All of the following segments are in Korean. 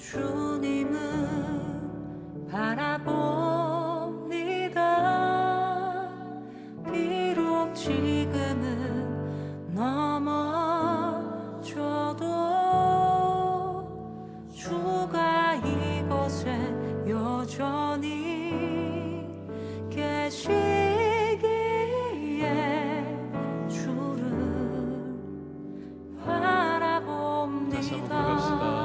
주님을 바라봅니다. 비록 지금은 넘어져도 주가 이곳에 여전히 계시기에 주를 바라봅니다. 다시 한번 고백합시다.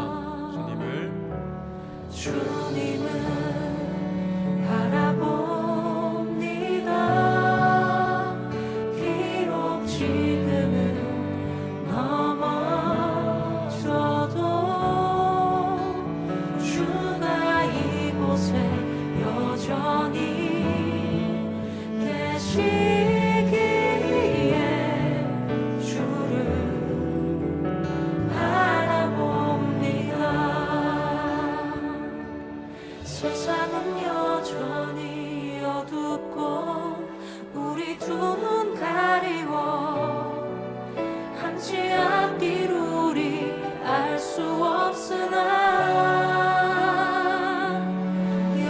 주님을 바라봅니다. 비록 지금은 넘어져도 주가 이곳에 여전히 계시기에 주를 바라봅니다. 세상은 여전히 어둡고 우리 두 눈 가리워 한치 앞길 우리 알 수 없으나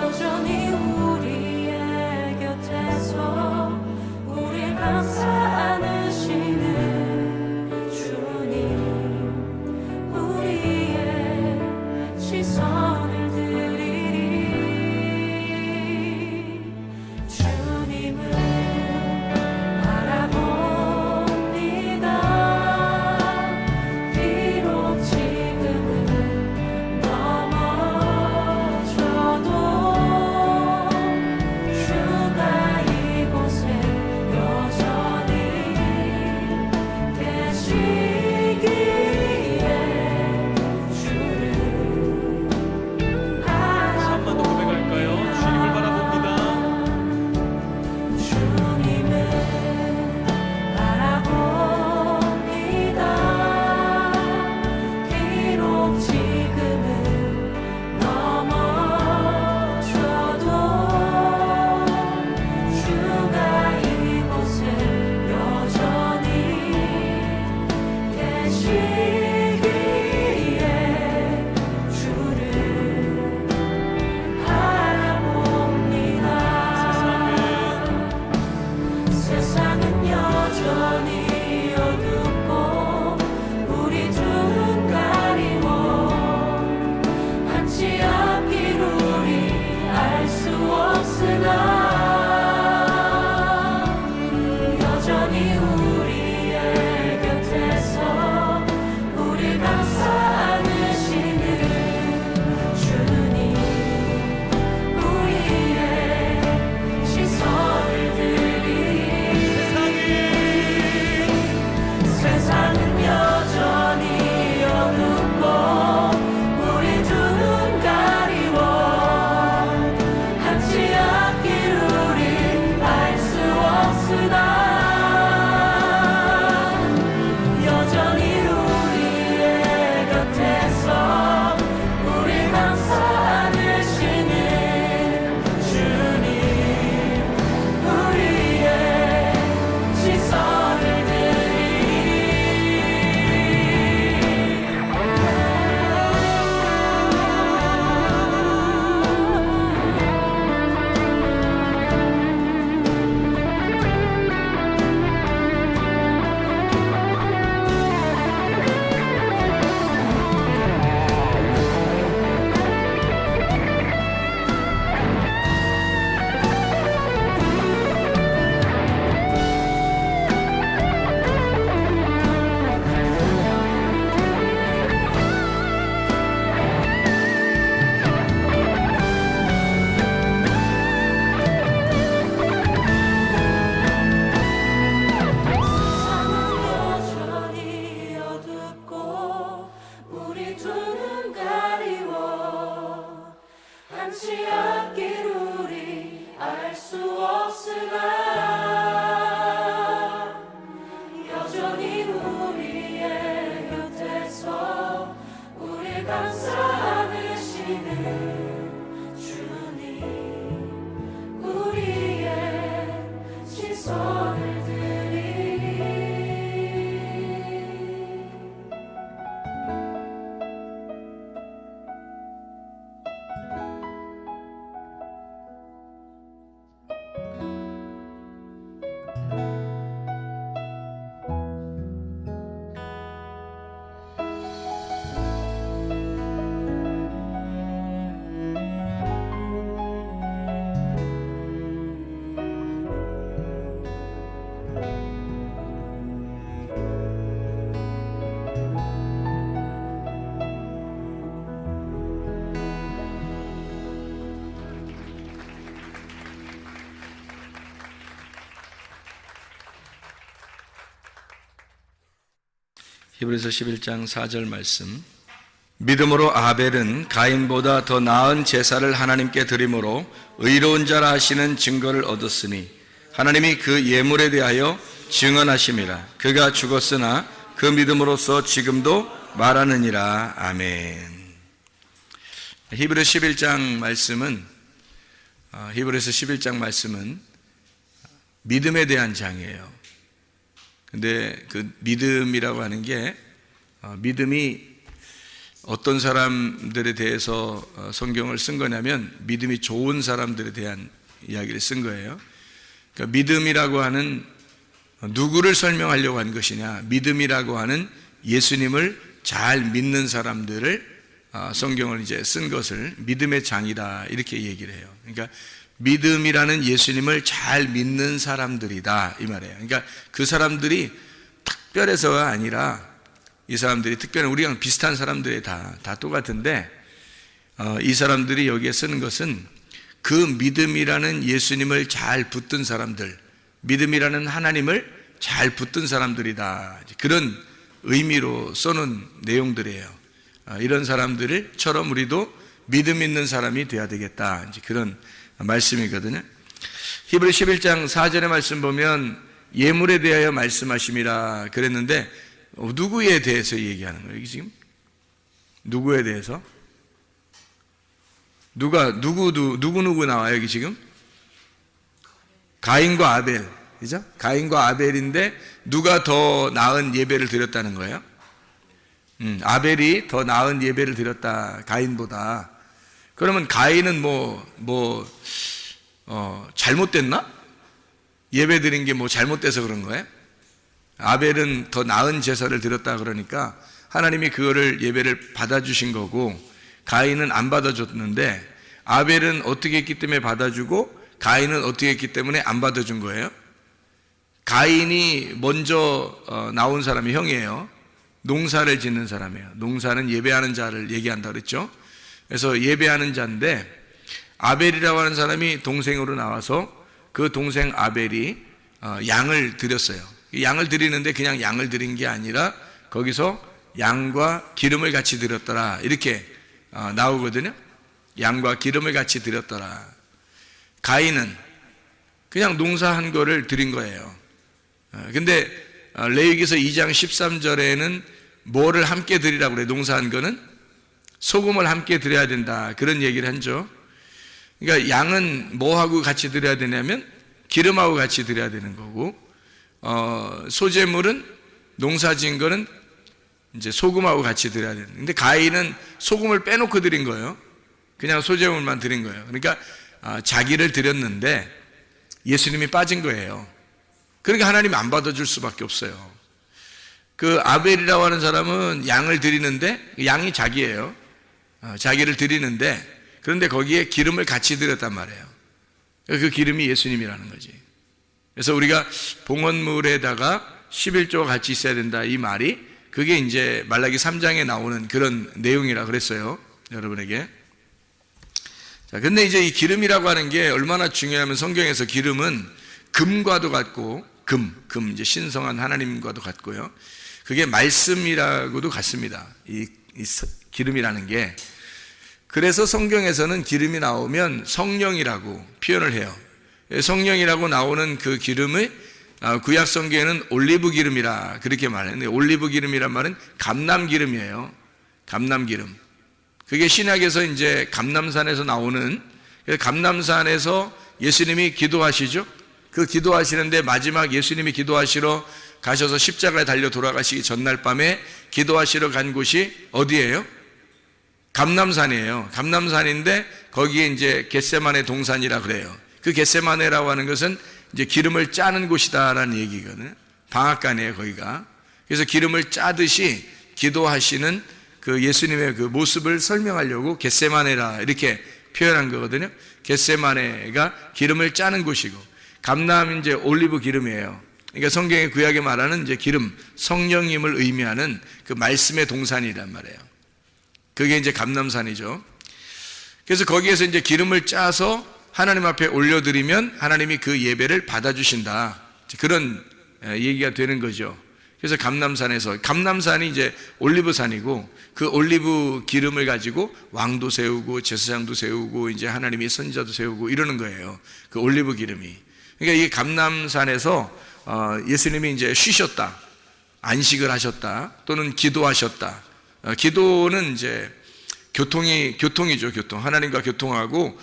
여전히 우리의 곁에서 우리 감싸 안으시는 주님, 우리의 시선을 드리리. 주님을 바라봅니다. 비록 지금은 넘어져도 주가 이곳에 여전히 계시기에 주를 한번 더 고백할까요? 주님을 바라봅니다. 주님을 바라봅니다. 비록 지금은 넘어져도 주가 이곳에 여전히 계시기에 주를 바라봅니다. 세상은 여전히 어둡고 우리 두 눈 가리워 한치 앞길 우리 알 수 없으나 여전히 우리의 곁에서 우리 감싸 안으시는 주님, 우리의 시선을 드리리. 세상은 여전히 어둡고 우리 두 눈 가리워 한치 앞길 우리 알 수 없으나 여전히 우리의 곁에서 우리 감싸 안으시는 주님, 우리의 시선을 드리리. 세상은 여전히 어둡고 우리 두 눈 가리워 한치 앞길 우리 알 수 없으나 여전히 우리의 곁에서 우리 감싸 안으시는 주님, 우리의 시선을 드리리. 히브리서 11장 4절 말씀. 믿음으로 아벨은 가인보다 더 나은 제사를 하나님께 드림으로 의로운 자라 하시는 증거를 얻었으니 하나님이 그 예물에 대하여 증언하심이라. 그가 죽었으나 그 믿음으로써 지금도 말하느니라. 아멘. 히브리서 11장 말씀은 믿음에 대한 장이에요. 근데 그 믿음이라고 하는 게 믿음이 어떤 사람들에 대해서 성경을 쓴 거냐면 믿음이 좋은 사람들에 대한 이야기를 쓴 거예요. 그러니까 믿음이라고 하는 누구를 설명하려고 한 것이냐, 믿음이라고 하는 예수님을 잘 믿는 사람들을 성경을 이제 쓴 것을 믿음의 장이다 이렇게 얘기를 해요. 그러니까 믿음이라는 예수님을 잘 믿는 사람들이다 이 말이에요. 그러니까 그 사람들이 특별해서가 아니라 이 사람들이 특별한 우리랑 비슷한 사람들이 다 똑같은데 이 사람들이 여기에 쓰는 것은 그 믿음이라는 예수님을 잘 붙든 사람들, 믿음이라는 하나님을 잘 붙든 사람들이다, 그런 의미로 써놓은 내용들이에요. 이런 사람들처럼 우리도 믿음 있는 사람이 돼야 되겠다, 이제 그런 말씀이거든요. 히브리 11장 4절의 말씀 보면 예물에 대하여 말씀하심이라 그랬는데 누구에 대해서 얘기하는 거예요? 지금 누구에 대해서? 누구 나와요 여기 지금? 가인과 아벨, 그죠? 가인과 아벨인데 누가 더 나은 예배를 드렸다는 거예요? 아벨이 더 나은 예배를 드렸다, 가인보다. 그러면 가인은 잘못됐나? 예배 드린 게 잘못돼서 그런 거예요? 아벨은 더 나은 제사를 드렸다 그러니까 하나님이 그거를 예배를 받아주신 거고, 가인은 안 받아줬는데 아벨은 어떻게 했기 때문에 받아주고 가인은 어떻게 했기 때문에 안 받아준 거예요? 가인이 먼저 나온 사람이 형이에요. 농사를 짓는 사람이에요. 농사는 예배하는 자를 얘기한다 그랬죠. 그래서 예배하는 자인데 아벨이라고 하는 사람이 동생으로 나와서 그 동생 아벨이 양을 드렸어요. 양을 드리는데 그냥 양을 드린 게 아니라 거기서 양과 기름을 같이 드렸더라 이렇게 나오거든요. 양과 기름을 같이 드렸더라. 가인은 그냥 농사한 거를 드린 거예요. 근데 레위기서 2장 13절에는 뭐를 함께 드리라고 그래? 농사한 거는 소금을 함께 드려야 된다, 그런 얘기를 하죠. 그러니까 양은 뭐하고 같이 드려야 되냐면 기름하고 같이 드려야 되는 거고, 소재물은 농사 지은 거는 이제 소금하고 같이 드려야 되는. 근데 가인은 소금을 빼놓고 드린 거예요. 그냥 소재물만 드린 거예요. 그러니까 자기를 드렸는데 예수님이 빠진 거예요. 그러니까 하나님이 안 받아줄 수밖에 없어요. 그 아벨이라고 하는 사람은 양을 드리는데 양이 자기예요. 자기를 드리는데 그런데 거기에 기름을 같이 드렸단 말이에요. 그 기름이 예수님이라는 거지. 그래서 우리가 봉헌물에다가 11조가 같이 있어야 된다, 이 말이 그게 이제 말라기 3장에 나오는 그런 내용이라 그랬어요, 여러분에게. 자, 근데 이제 이 기름이라고 하는 게 얼마나 중요하면 성경에서 기름은 금과도 같고, 이제 신성한 하나님과도 같고요. 그게 말씀이라고도 같습니다. 이 기름이라는 게. 그래서 성경에서는 기름이 나오면 성령이라고 표현을 해요. 성령이라고 나오는 그 기름을 구약 성경에는 올리브 기름이라 그렇게 말했는데, 올리브 기름이란 말은 감람기름이에요. 감람기름. 그게 신약에서 이제 감람산에서 나오는, 감람산에서 예수님이 기도하시죠. 그 기도하시는데 마지막 예수님이 기도하시러 가셔서 십자가에 달려 돌아가시기 전날 밤에 기도하시러 간 곳이 어디예요? 감람산이에요. 감람산인데 거기에 이제 겟세마네 동산이라 그래요. 그 겟세마네라고 하는 것은 이제 기름을 짜는 곳이다라는 얘기거든요. 방앗간이에요, 거기가. 그래서 기름을 짜듯이 기도하시는 그 예수님의 그 모습을 설명하려고 겟세마네라 이렇게 표현한 거거든요. 겟세마네가 기름을 짜는 곳이고, 감람은 이제 올리브 기름이에요. 그러니까 성경의 구약에 말하는 이제 기름, 성령님을 의미하는 그 말씀의 동산이란 말이에요. 그게 이제 감람산이죠. 그래서 거기에서 이제 기름을 짜서 하나님 앞에 올려드리면 하나님이 그 예배를 받아주신다, 그런 얘기가 되는 거죠. 그래서 감람산이 이제 올리브산이고, 그 올리브 기름을 가지고 왕도 세우고 제사장도 세우고 이제 하나님의 선지자도 세우고 이러는 거예요. 그 올리브 기름이. 그러니까 이 감람산에서 예수님이 이제 쉬셨다, 안식을 하셨다, 또는 기도하셨다. 기도는 이제 교통이죠. 교통. 하나님과 교통하고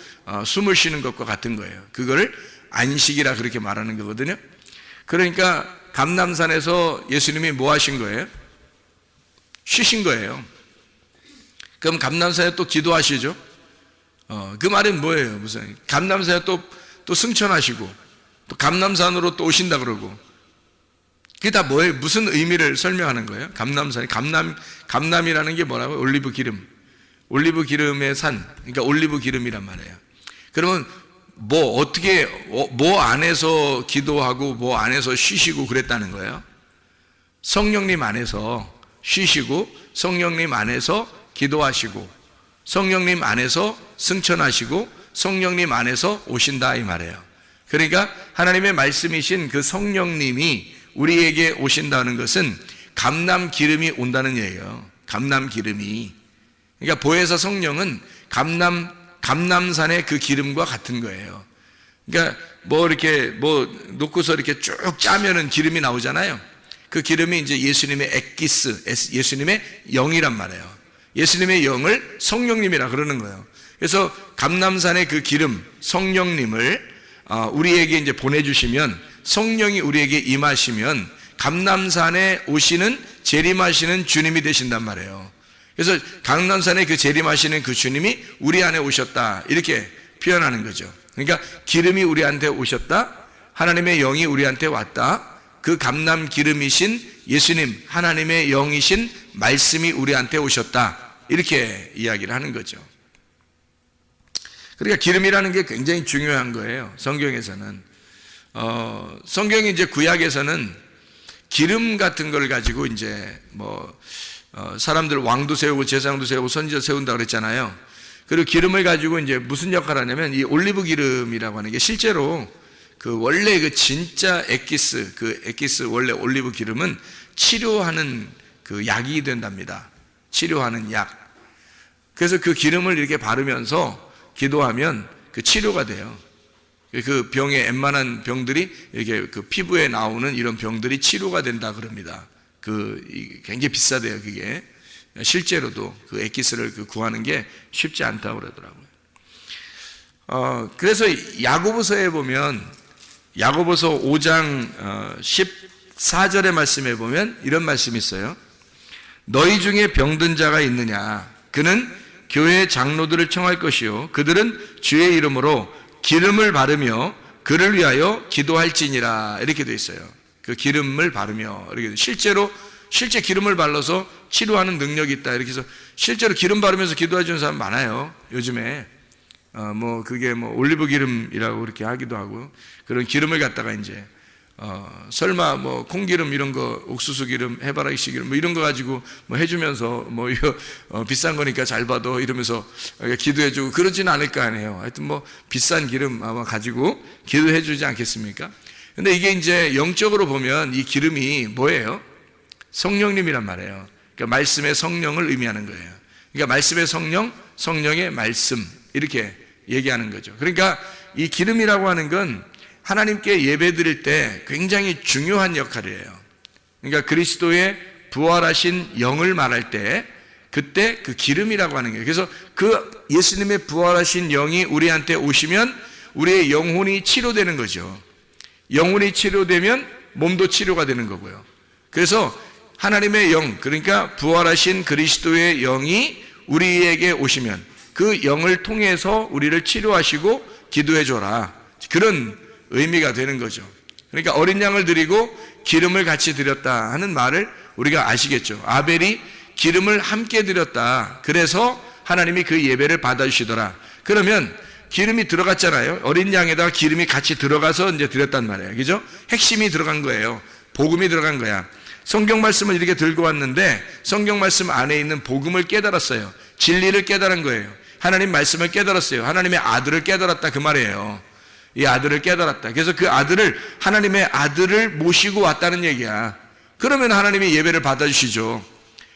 숨을 쉬는 것과 같은 거예요. 그거를 안식이라 그렇게 말하는 거거든요. 그러니까 감람산에서 예수님이 뭐 하신 거예요? 쉬신 거예요. 그럼 감람산에 또 기도하시죠. 그 말은 뭐예요? 무슨 감람산에 또 승천하시고 또 감람산으로 또 오신다 그러고, 그게 다 뭐예요? 무슨 의미를 설명하는 거예요? 감람산이 감람이라는 게 뭐라고요? 올리브 기름의 산, 그러니까 올리브 기름이란 말이에요. 그러면 뭐 안에서 기도하고 뭐 안에서 쉬시고 그랬다는 거예요? 성령님 안에서 쉬시고, 성령님 안에서 기도하시고, 성령님 안에서 승천하시고, 성령님 안에서 오신다 이 말이에요. 그러니까 하나님의 말씀이신 그 성령님이 우리에게 오신다는 것은 감람 기름이 온다는 얘기예요. 감람 기름이. 그러니까 보혜사 성령은 감람산의 그 기름과 같은 거예요. 그러니까 이렇게 놓고서 이렇게 쭉 짜면은 기름이 나오잖아요. 그 기름이 이제 예수님의 엑기스, 예수님의 영이란 말이에요. 예수님의 영을 성령님이라 그러는 거예요. 그래서 감람산의 그 기름, 성령님을 우리에게 이제 보내주시면, 성령이 우리에게 임하시면 감람산에 오시는 재림하시는 주님이 되신단 말이에요. 그래서 감람산에 그 재림하시는 그 주님이 우리 안에 오셨다, 이렇게 표현하는 거죠. 그러니까 기름이 우리한테 오셨다, 하나님의 영이 우리한테 왔다, 그 감람 기름이신 예수님, 하나님의 영이신 말씀이 우리한테 오셨다, 이렇게 이야기를 하는 거죠. 그러니까 기름이라는 게 굉장히 중요한 거예요. 성경에서는 성경이 이제 구약에서는 기름 같은 걸 가지고 이제 사람들 왕도 세우고 제사장도 세우고 선지자 세운다 그랬잖아요. 그리고 기름을 가지고 이제 무슨 역할을 하냐면, 이 올리브 기름이라고 하는 게 실제로 원래 그 진짜 엑기스 원래 올리브 기름은 치료하는 그 약이 된답니다. 치료하는 약. 그래서 그 기름을 이렇게 바르면서 기도하면 그 치료가 돼요. 그 병에 웬만한 병들이 이렇게 그 피부에 나오는 이런 병들이 치료가 된다 그럽니다. 굉장히 비싸대요, 그게. 실제로도 그 엑기스를 구하는 게 쉽지 않다고 그러더라고요. 그래서 야고보서에 보면, 야고보서 5장 14절의 말씀에 보면 이런 말씀이 있어요. 너희 중에 병든 자가 있느냐? 그는 교회 장로들을 청할 것이요, 그들은 주의 이름으로 기름을 바르며 그를 위하여 기도할지니라, 이렇게 돼 있어요. 그 기름을 바르며, 이렇게 실제 기름을 발라서 치료하는 능력이 있다, 이렇게 해서 실제로 기름 바르면서 기도해 주는 사람 많아요, 요즘에. 그게 올리브 기름이라고 그렇게 하기도 하고, 그런 기름을 갖다가 이제 설마 콩기름 이런 거, 옥수수 기름, 해바라기 기름 이런 거 가지고 해주면서 이거 비싼 거니까 잘 받아 이러면서 기도해주고 그러지는 않을 거 아니에요. 하여튼 비싼 기름 아마 가지고 기도해주지 않겠습니까? 근데 이게 이제 영적으로 보면 이 기름이 뭐예요? 성령님이란 말이에요. 그러니까 말씀의 성령을 의미하는 거예요. 그러니까 말씀의 성령, 성령의 말씀, 이렇게 얘기하는 거죠. 그러니까 이 기름이라고 하는 건 하나님께 예배 드릴 때 굉장히 중요한 역할이에요. 그러니까 그리스도의 부활하신 영을 말할 때 그때 그 기름이라고 하는 거예요. 그래서 그 예수님의 부활하신 영이 우리한테 오시면 우리의 영혼이 치료되는 거죠. 영혼이 치료되면 몸도 치료가 되는 거고요. 그래서 하나님의 영, 그러니까 부활하신 그리스도의 영이 우리에게 오시면 그 영을 통해서 우리를 치료하시고 기도해 줘라, 그런 의미가 되는 거죠. 그러니까 어린 양을 드리고 기름을 같이 드렸다 하는 말을 우리가 아시겠죠. 아벨이 기름을 함께 드렸다, 그래서 하나님이 그 예배를 받아주시더라. 그러면 기름이 들어갔잖아요. 어린 양에다가 기름이 같이 들어가서 이제 드렸단 말이에요. 그죠? 핵심이 들어간 거예요. 복음이 들어간 거야. 성경 말씀을 이렇게 들고 왔는데 성경 말씀 안에 있는 복음을 깨달았어요. 진리를 깨달은 거예요. 하나님 말씀을 깨달았어요. 하나님의 아들을 깨달았다, 그 말이에요. 이 아들을 깨달았다. 그래서 그 아들을, 하나님의 아들을 모시고 왔다는 얘기야. 그러면 하나님이 예배를 받아주시죠.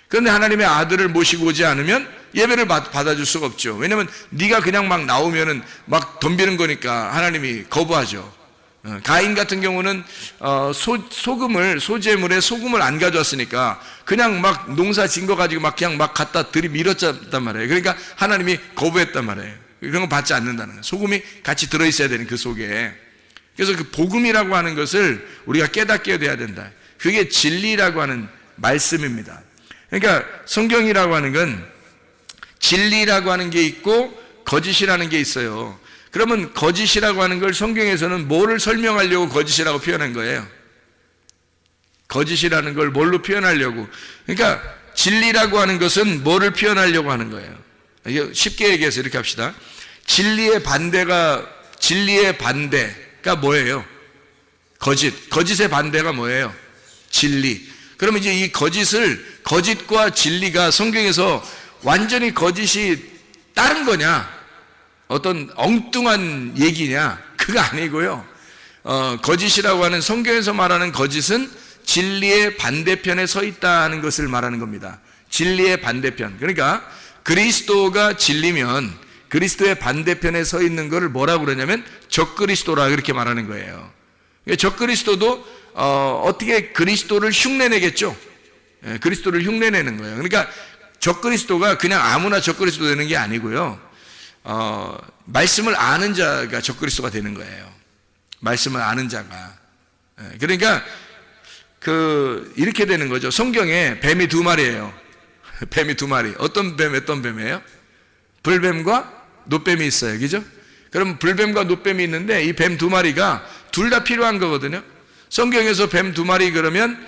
그런데 하나님의 아들을 모시고 오지 않으면 예배를 받아줄 수가 없죠. 왜냐하면 네가 그냥 막 나오면은 막 덤비는 거니까 하나님이 거부하죠. 가인 같은 경우는 소재물에 소금을 안 가져왔으니까 그냥 막 농사 진 거 가지고 막 그냥 막 갖다 들이밀었단 말이에요. 그러니까 하나님이 거부했단 말이에요. 그런 거 받지 않는다는 거예요. 소금이 같이 들어있어야 되는 그 속에. 그래서 그 복음이라고 하는 것을 우리가 깨닫게 돼야 된다. 그게 진리라고 하는 말씀입니다. 그러니까 성경이라고 하는 건 진리라고 하는 게 있고 거짓이라는 게 있어요. 그러면 거짓이라고 하는 걸 성경에서는 뭐를 설명하려고 거짓이라고 표현한 거예요? 거짓이라는 걸 뭘로 표현하려고? 그러니까 진리라고 하는 것은 뭐를 표현하려고 하는 거예요? 이게 쉽게 얘기해서 이렇게 합시다. 진리의 반대가 뭐예요? 거짓의 반대가 뭐예요? 진리. 그러면 이제 이 거짓과 진리가 성경에서 완전히 거짓이 다른 거냐? 어떤 엉뚱한 얘기냐? 그거 아니고요. 거짓이라고 하는 성경에서 말하는 거짓은 진리의 반대편에 서 있다는 것을 말하는 겁니다. 진리의 반대편. 그러니까 그리스도가 진리면 그리스도의 반대편에 서 있는 것을 뭐라고 그러냐면 적그리스도라 그렇게 말하는 거예요. 적그리스도도 어떻게 그리스도를 흉내내겠죠? 그리스도를 흉내내는 거예요. 그러니까 적그리스도가 그냥 아무나 적그리스도 되는 게 아니고요. 말씀을 아는 자가 적그리스도가 되는 거예요. 말씀을 아는 자가. 그러니까 이렇게 되는 거죠. 성경에 뱀이 두 마리예요. 뱀이 두 마리. 어떤 뱀이에요? 불뱀과 노뱀이 있어요. 그죠? 그럼 불뱀과 노뱀이 있는데 이 뱀 두 마리가 둘 다 필요한 거거든요. 성경에서 뱀 두 마리 그러면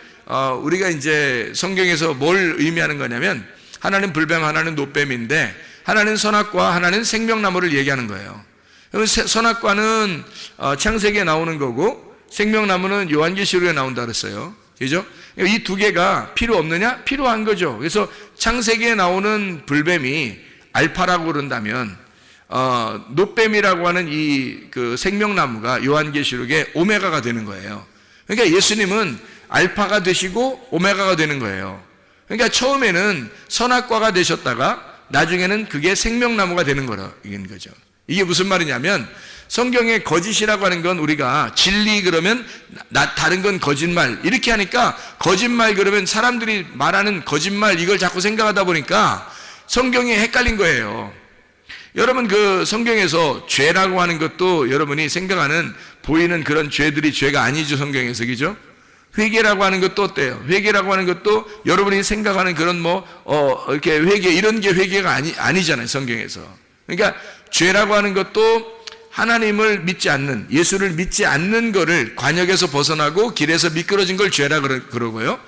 우리가 이제 성경에서 뭘 의미하는 거냐면 하나는 불뱀, 하나는 노뱀인데 하나는 선악과, 하나는 생명나무를 얘기하는 거예요. 선악과는 창세기에 나오는 거고 생명나무는 요한계시록에 나온다 그랬어요. 그죠? 이 두 개가 필요 없느냐? 필요한 거죠. 그래서 창세기에 나오는 불뱀이 알파라고 그런다면 노뱀이라고 하는 그 생명나무가 요한계시록에 오메가가 되는 거예요. 그러니까 예수님은 알파가 되시고 오메가가 되는 거예요. 그러니까 처음에는 선악과가 되셨다가 나중에는 그게 생명나무가 되는 거라는 거죠. 이게 무슨 말이냐면 성경의 거짓이라고 하는 건 우리가 진리 그러면 다른 건 거짓말 이렇게 하니까 거짓말 그러면 사람들이 말하는 거짓말 이걸 자꾸 생각하다 보니까 성경이 헷갈린 거예요. 여러분 그 성경에서 죄라고 하는 것도 여러분이 생각하는 보이는 그런 죄들이 죄가 아니죠. 성경에서. 그죠? 회개라고 하는 것도 어때요? 회개라고 하는 것도 여러분이 생각하는 그런 이렇게 회개, 이런 게 회개가 아니잖아요, 성경에서. 그러니까 죄라고 하는 것도 하나님을 믿지 않는, 예수를 믿지 않는 거를 관역에서 벗어나고 길에서 미끄러진 걸 죄라 그러고요.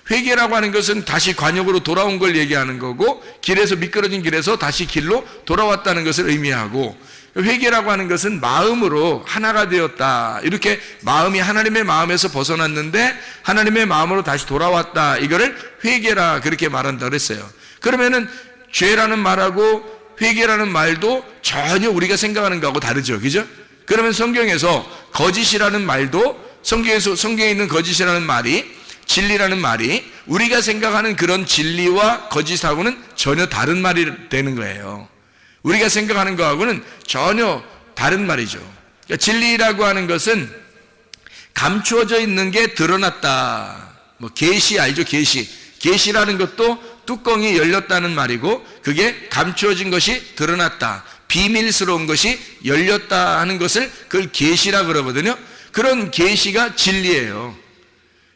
회개라고 하는 것은 다시 관역으로 돌아온 걸 얘기하는 거고, 길에서 미끄러진 길에서 다시 길로 돌아왔다는 것을 의미하고, 회개라고 하는 것은 마음으로 하나가 되었다. 이렇게 마음이 하나님의 마음에서 벗어났는데 하나님의 마음으로 다시 돌아왔다. 이거를 회개라 그렇게 말한다 그랬어요. 그러면은 죄라는 말하고 회개라는 말도 전혀 우리가 생각하는 거하고 다르죠. 그죠? 그러면 성경에서 거짓이라는 말도 성경에 있는 거짓이라는 말이 진리라는 말이 우리가 생각하는 그런 진리와 거짓하고는 전혀 다른 말이 되는 거예요. 우리가 생각하는 거하고는 전혀 다른 말이죠. 그러니까 진리라고 하는 것은 감추어져 있는 게 드러났다. 계시 알죠? 계시라는 것도 뚜껑이 열렸다는 말이고 그게 감추어진 것이 드러났다. 비밀스러운 것이 열렸다 하는 것을 그걸 계시라 그러거든요. 그런 계시가 진리예요.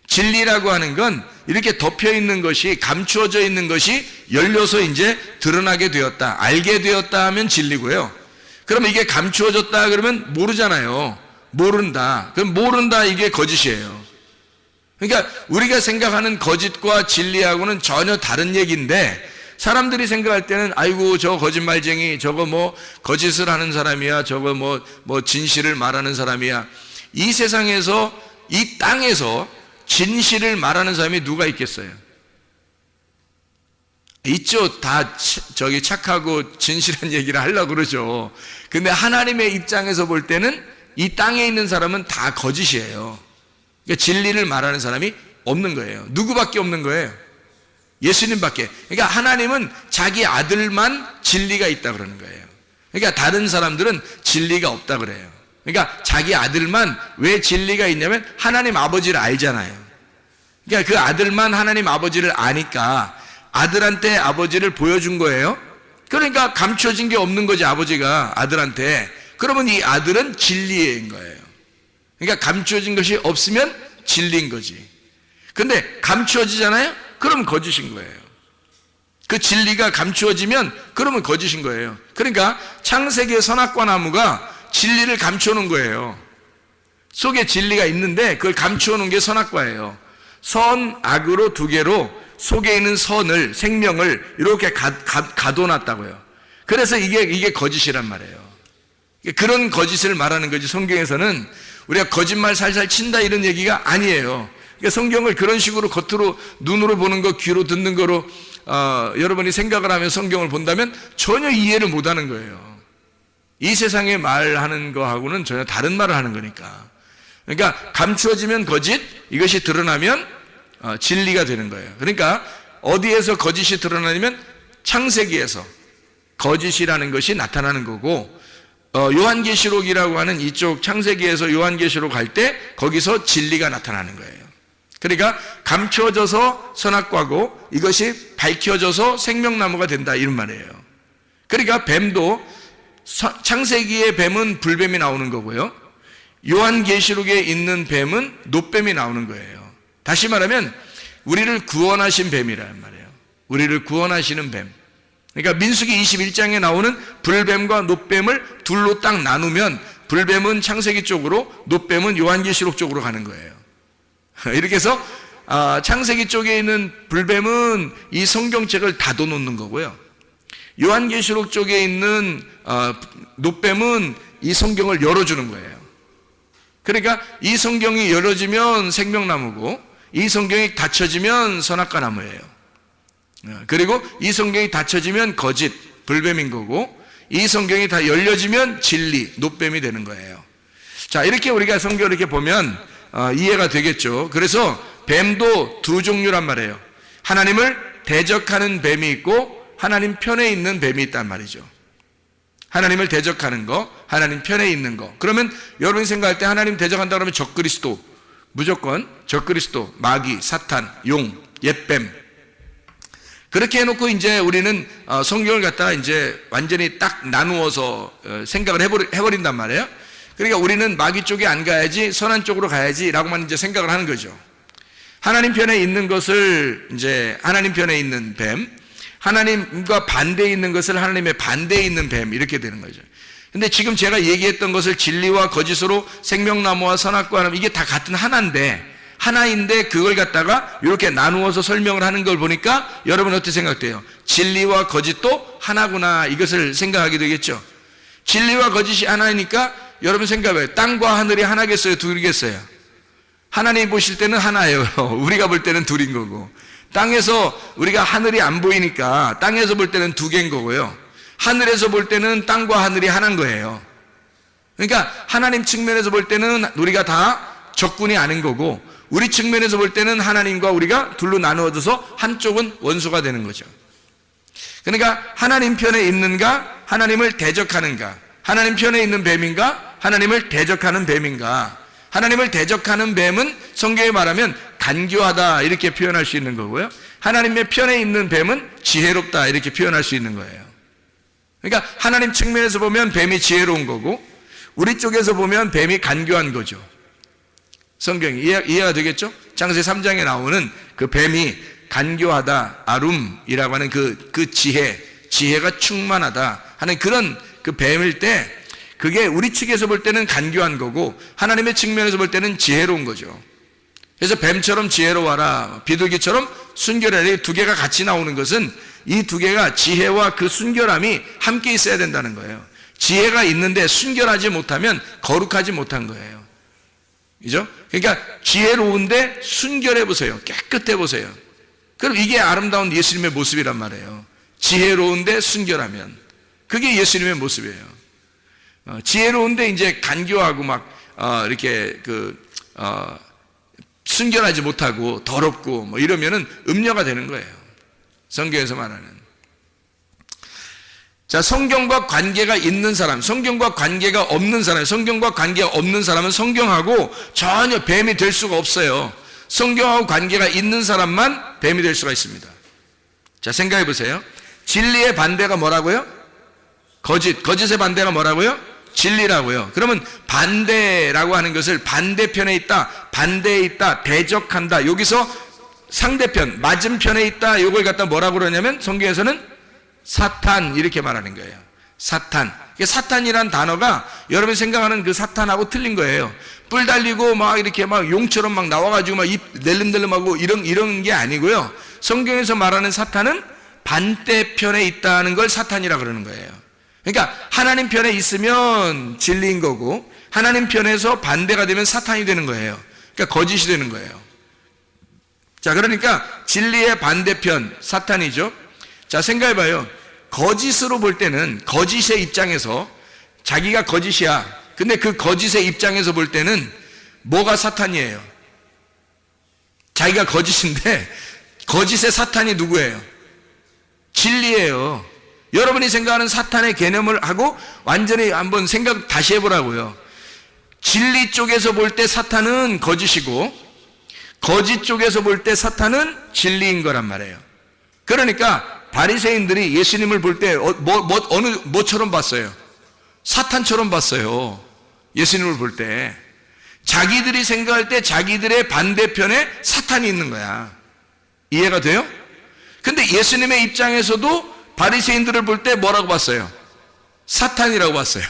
진리라고 하는 건 이렇게 덮여 있는 것이 감추어져 있는 것이 열려서 이제 드러나게 되었다. 알게 되었다 하면 진리고요. 그럼 이게 감추어졌다 그러면 모르잖아요. 모른다. 그럼 모른다 이게 거짓이에요. 그러니까 우리가 생각하는 거짓과 진리하고는 전혀 다른 얘기인데 사람들이 생각할 때는 아이고 저 거짓말쟁이 저거 거짓을 하는 사람이야. 저거 진실을 말하는 사람이야. 이 세상에서 이 땅에서 진실을 말하는 사람이 누가 있겠어요? 있죠. 다 착하고 진실한 얘기를 하려고 그러죠. 근데 하나님의 입장에서 볼 때는 이 땅에 있는 사람은 다 거짓이에요. 그러니까 진리를 말하는 사람이 없는 거예요. 누구밖에 없는 거예요? 예수님밖에. 그러니까 하나님은 자기 아들만 진리가 있다 그러는 거예요. 그러니까 다른 사람들은 진리가 없다 그래요. 그러니까 자기 아들만 왜 진리가 있냐면 하나님 아버지를 알잖아요. 그러니까 그 아들만 하나님 아버지를 아니까 아들한테 아버지를 보여준 거예요. 그러니까 감춰진 게 없는 거지, 아버지가 아들한테. 그러면 이 아들은 진리인 거예요. 그러니까 감춰진 것이 없으면 진리인 거지. 근데 감추어지잖아요? 그러면 거짓인 거예요. 그 진리가 감추어지면 그러면 거짓인 거예요. 그러니까 창세기의 선악과 나무가 진리를 감추어놓은 거예요. 속에 진리가 있는데 그걸 감추어놓은 게 선악과예요. 선, 악으로 두 개로 속에 있는 선을, 생명을 이렇게 가둬놨다고요. 그래서 이게 거짓이란 말이에요. 그런 거짓을 말하는 거지. 성경에서는 우리가 거짓말 살살 친다 이런 얘기가 아니에요. 그러니까 성경을 그런 식으로 겉으로 눈으로 보는 거, 귀로 듣는 거로 여러분이 생각을 하면 성경을 본다면 전혀 이해를 못하는 거예요. 이 세상에 말하는 거하고는 전혀 다른 말을 하는 거니까. 그러니까 감추어지면 거짓, 이것이 드러나면 진리가 되는 거예요. 그러니까 어디에서 거짓이 드러나냐면 창세기에서 거짓이라는 것이 나타나는 거고, 요한계시록이라고 하는 이쪽 창세기에서 요한계시록 갈 때 거기서 진리가 나타나는 거예요. 그러니까 감춰져서 선악과고 이것이 밝혀져서 생명나무가 된다 이런 말이에요. 그러니까 뱀도 창세기의 뱀은 불뱀이 나오는 거고요, 요한계시록에 있는 뱀은 놋뱀이 나오는 거예요. 다시 말하면 우리를 구원하신 뱀이란 말이에요. 우리를 구원하시는 뱀. 그러니까 민수기 21장에 나오는 불뱀과 놋뱀을 둘로 딱 나누면 불뱀은 창세기 쪽으로, 놋뱀은 요한계시록 쪽으로 가는 거예요. 이렇게 해서 창세기 쪽에 있는 불뱀은 이 성경책을 닫아놓는 거고요, 요한계시록 쪽에 있는 놋뱀은 이 성경을 열어주는 거예요. 그러니까 이 성경이 열어지면 생명나무고 이 성경이 닫혀지면 선악과 나무예요. 그리고 이 성경이 닫혀지면 거짓, 불뱀인 거고, 이 성경이 다 열려지면 진리, 놋뱀이 되는 거예요. 자, 이렇게 우리가 성경을 이렇게 보면 이해가 되겠죠. 그래서 뱀도 두 종류란 말이에요. 하나님을 대적하는 뱀이 있고 하나님 편에 있는 뱀이 있단 말이죠. 하나님을 대적하는 거, 하나님 편에 있는 거. 그러면 여러분이 생각할 때 하나님 대적한다 그러면 적그리스도, 무조건 적그리스도, 마귀, 사탄, 용, 옛뱀. 그렇게 해놓고 이제 우리는 성경을 갖다가 이제 완전히 딱 나누어서 생각을 해버린단 말이에요. 그러니까 우리는 마귀 쪽에 안 가야지, 선한 쪽으로 가야지라고만 이제 생각을 하는 거죠. 하나님 편에 있는 것을 이제 하나님 편에 있는 뱀, 하나님과 반대에 있는 것을 하나님의 반대에 있는 뱀, 이렇게 되는 거죠. 근데 지금 제가 얘기했던 것을 진리와 거짓으로 생명나무와 선악과 나무, 이게 다 같은 하나인데 그걸 갖다가 이렇게 나누어서 설명을 하는 걸 보니까 여러분 어떻게 생각돼요? 진리와 거짓도 하나구나, 이것을 생각하게 되겠죠. 진리와 거짓이 하나이니까 여러분 생각해봐요. 땅과 하늘이 하나겠어요? 둘이겠어요? 하나님 보실 때는 하나예요. 우리가 볼 때는 둘인 거고, 땅에서 우리가 하늘이 안 보이니까 땅에서 볼 때는 두 개인 거고요, 하늘에서 볼 때는 땅과 하늘이 하나인 거예요. 그러니까 하나님 측면에서 볼 때는 우리가 다 적군이 아닌 거고, 우리 측면에서 볼 때는 하나님과 우리가 둘로 나누어져서 한쪽은 원수가 되는 거죠. 그러니까 하나님 편에 있는가, 하나님을 대적하는가, 하나님 편에 있는 뱀인가, 하나님을 대적하는 뱀인가. 하나님을 대적하는 뱀은 성경에 말하면 간교하다 이렇게 표현할 수 있는 거고요, 하나님의 편에 있는 뱀은 지혜롭다 이렇게 표현할 수 있는 거예요. 그러니까 하나님 측면에서 보면 뱀이 지혜로운 거고, 우리 쪽에서 보면 뱀이 간교한 거죠. 성경이 이해가 되겠죠? 창세기 3장에 나오는 그 뱀이 간교하다, 아룸이라고 하는 그 지혜가 충만하다 하는 그런 그 뱀일 때, 그게 우리 측에서 볼 때는 간교한 거고 하나님의 측면에서 볼 때는 지혜로운 거죠. 그래서 뱀처럼 지혜로워라, 비둘기처럼 순결하라, 두 개가 같이 나오는 것은 이 두 개가 지혜와 그 순결함이 함께 있어야 된다는 거예요. 지혜가 있는데 순결하지 못하면 거룩하지 못한 거예요. 그죠? 그러니까 지혜로운데 순결해 보세요. 깨끗해 보세요. 그럼 이게 아름다운 예수님의 모습이란 말이에요. 지혜로운데 순결하면 그게 예수님의 모습이에요. 지혜로운데 이제 간교하고 막 이렇게 순결하지 못하고 더럽고 뭐 이러면은 음녀가 되는 거예요. 성경에서 말하는. 자, 성경과 관계가 있는 사람, 성경과 관계가 없는 사람, 성경과 관계가 없는 사람은 성경하고 전혀 뱀이 될 수가 없어요. 성경하고 관계가 있는 사람만 뱀이 될 수가 있습니다. 자, 생각해 보세요. 진리의 반대가 뭐라고요? 거짓. 거짓의 반대가 뭐라고요? 진리라고요. 그러면 반대라고 하는 것을 반대편에 있다, 반대에 있다, 대적한다. 여기서 상대편, 맞은편에 있다. 이걸 갖다 뭐라고 그러냐면 성경에서는 사탄 이렇게 말하는 거예요. 사탄. 사탄이란 단어가 여러분이 생각하는 그 사탄하고 틀린 거예요. 뿔 달리고 막 이렇게 막 용처럼 막 나와가지고 막 입 낼름낼름하고 이런 게 아니고요. 성경에서 말하는 사탄은 반대편에 있다는 걸 사탄이라 그러는 거예요. 그러니까 하나님 편에 있으면 진리인 거고 하나님 편에서 반대가 되면 사탄이 되는 거예요. 그러니까 거짓이 되는 거예요. 자, 그러니까 진리의 반대편 사탄이죠. 자, 생각해봐요. 거짓으로 볼 때는 거짓의 입장에서 자기가 거짓이야. 근데 그 거짓의 입장에서 볼 때는 뭐가 사탄이에요? 자기가 거짓인데 거짓의 사탄이 누구예요? 진리예요. 여러분이 생각하는 사탄의 개념을 하고 완전히 한번 생각 다시 해보라고요. 진리 쪽에서 볼 때 사탄은 거짓이고 거짓 쪽에서 볼 때 사탄은 진리인 거란 말이에요. 그러니까 바리새인들이 예수님을 볼 때 뭐처럼 봤어요? 사탄처럼 봤어요. 예수님을 볼 때 자기들이 생각할 때 자기들의 반대편에 사탄이 있는 거야. 이해가 돼요? 근데 예수님의 입장에서도 바리새인들을 볼 때 뭐라고 봤어요? 사탄이라고 봤어요.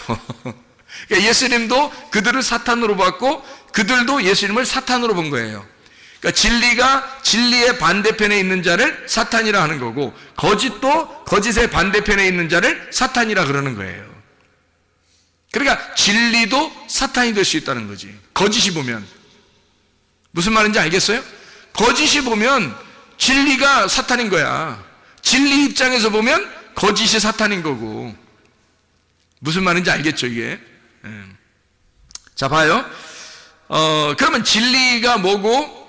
그러니까 예수님도 그들을 사탄으로 봤고 그들도 예수님을 사탄으로 본 거예요. 그러니까 진리가 진리의 반대편에 있는 자를 사탄이라 하는 거고 거짓도 거짓의 반대편에 있는 자를 사탄이라 그러는 거예요. 그러니까 진리도 사탄이 될 수 있다는 거지. 거짓이 보면. 무슨 말인지 알겠어요? 거짓이 보면 진리가 사탄인 거야. 진리 입장에서 보면 거짓이 사탄인 거고. 무슨 말인지 알겠죠, 이게? 자, 봐요. 그러면 진리가 뭐고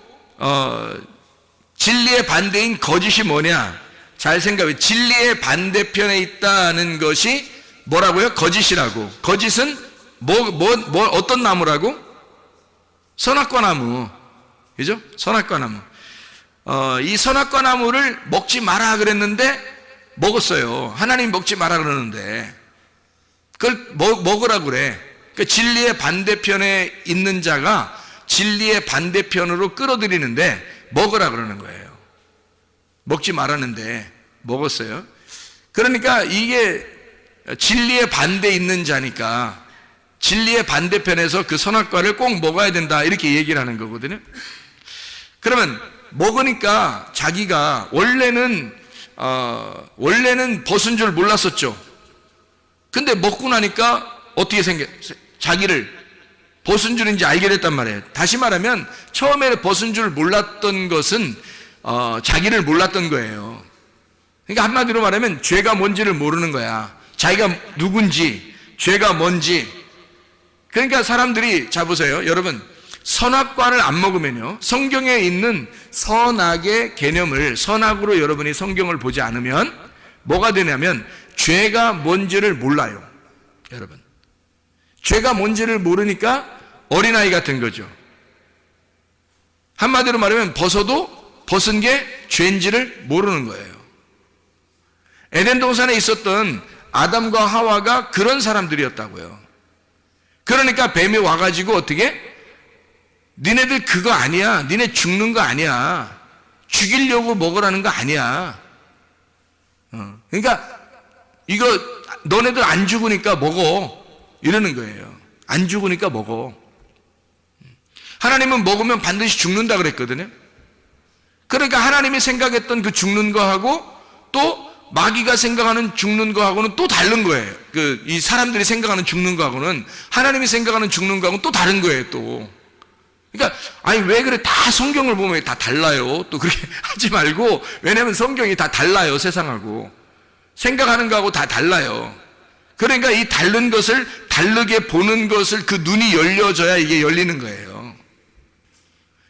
진리의 반대인 거짓이 뭐냐? 잘 생각해. 진리의 반대편에 있다는 것이 뭐라고요? 거짓이라고. 거짓은 어떤 나무라고? 선악과 나무. 그죠? 선악과 나무. 이 선악과 나무를 먹지 마라 그랬는데 먹었어요. 하나님 먹지 마라 그러는데 그걸 먹으라고 그래. 그러니까 진리의 반대편에 있는 자가 진리의 반대편으로 끌어들이는데 먹으라 그러는 거예요. 먹지 말았는데 먹었어요. 그러니까 이게 진리의 반대에 있는 자니까 진리의 반대편에서 그 선악과를 꼭 먹어야 된다 이렇게 얘기를 하는 거거든요. 그러면 먹으니까 자기가 원래는 벗은 줄 몰랐었죠. 근데 먹고 나니까 어떻게 자기를 벗은 줄인지 알게 됐단 말이에요. 다시 말하면 처음에 벗은 줄 몰랐던 것은 자기를 몰랐던 거예요. 그러니까 한마디로 말하면 죄가 뭔지를 모르는 거야. 자기가 누군지, 죄가 뭔지. 그러니까 사람들이, 자 보세요 여러분, 선악과를 안 먹으면요, 성경에 있는 선악의 개념을, 선악으로 여러분이 성경을 보지 않으면 뭐가 되냐면 죄가 뭔지를 몰라요. 여러분, 죄가 뭔지를 모르니까 어린아이 같은 거죠. 한마디로 말하면 벗은 게 죄인지를 모르는 거예요. 에덴 동산에 있었던 아담과 하와가 그런 사람들이었다고요. 그러니까 뱀이 와가지고 어떻게? 니네들 그거 아니야. 니네 죽는 거 아니야. 죽이려고 먹으라는 거 아니야. 그러니까 이거 너네들 안 죽으니까 먹어 이러는 거예요. 안 죽으니까 먹어. 하나님은 먹으면 반드시 죽는다 그랬거든요. 그러니까 하나님이 생각했던 그 죽는 거하고 또 마귀가 생각하는 죽는 거하고는 또 다른 거예요. 이 사람들이 생각하는 죽는 거하고는 하나님이 생각하는 죽는 거하고는 또 다른 거예요. 또 그러니까 아니 왜 그래? 다 성경을 보면 다 달라요. 또 그렇게 하지 말고, 왜냐하면 성경이 다 달라요. 세상하고 생각하는 거하고 다 달라요. 그러니까 이 다른 것을 다르게 보는 것을 그 눈이 열려져야 이게 열리는 거예요.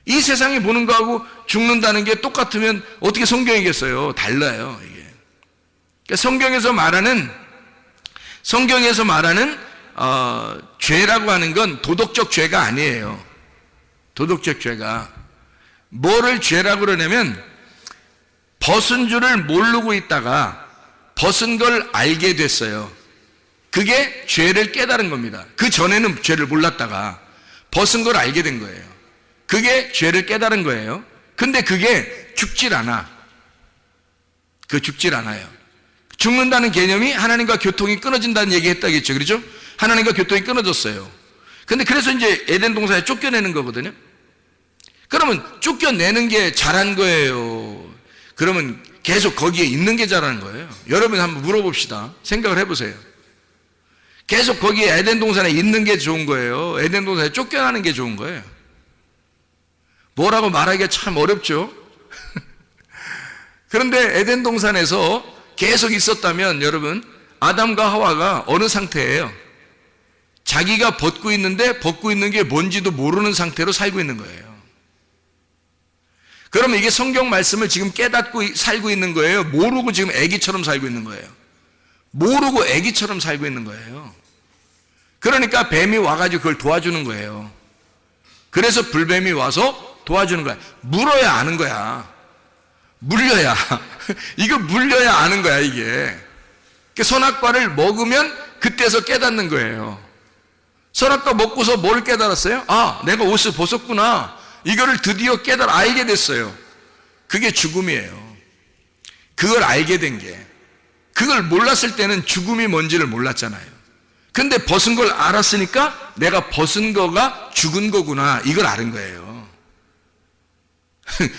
이 세상이 보는 거하고 죽는다는 게 똑같으면 어떻게 성경이겠어요? 달라요, 이게. 그러니까 성경에서 말하는 죄라고 하는 건 도덕적 죄가 아니에요. 도덕적 죄가. 뭐를 죄라고 그러냐면 벗은 줄을 모르고 있다가 벗은 걸 알게 됐어요. 그게 죄를 깨달은 겁니다. 그 전에는 죄를 몰랐다가 벗은 걸 알게 된 거예요. 그게 죄를 깨달은 거예요. 근데 그게 죽질 않아. 죽질 않아요. 죽는다는 개념이 하나님과 교통이 끊어진다는 얘기 했다겠죠. 그렇죠? 하나님과 교통이 끊어졌어요. 근데 그래서 이제 에덴 동산에 쫓겨내는 거거든요. 그러면 쫓겨내는 게 잘한 거예요? 그러면 계속 거기에 있는 게 잘하는 거예요? 여러분 한번 물어봅시다. 생각을 해보세요. 계속 거기에 에덴 동산에 있는 게 좋은 거예요? 에덴 동산에 쫓겨나는 게 좋은 거예요? 뭐라고 말하기가 참 어렵죠? 그런데 에덴 동산에서 계속 있었다면 여러분, 아담과 하와가 어느 상태예요? 자기가 벗고 있는데 벗고 있는 게 뭔지도 모르는 상태로 살고 있는 거예요. 그러면 이게 성경 말씀을 지금 깨닫고 살고 있는 거예요? 모르고 지금 애기처럼 살고 있는 거예요? 모르고 애기처럼 살고 있는 거예요. 그러니까 뱀이 와가지고 그걸 도와주는 거예요. 그래서 불뱀이 와서 도와주는 거야. 물어야 아는 거야. 물려야. 이거 물려야 아는 거야, 이게. 선악과를 먹으면 그때서 깨닫는 거예요. 선악과 먹고서 뭘 깨달았어요? 아, 내가 옷을 벗었구나. 이거를 드디어 알게 됐어요. 그게 죽음이에요. 그걸 알게 된 게. 그걸 몰랐을 때는 죽음이 뭔지를 몰랐잖아요. 근데 벗은 걸 알았으니까 내가 벗은 거가 죽은 거구나. 이걸 아는 거예요.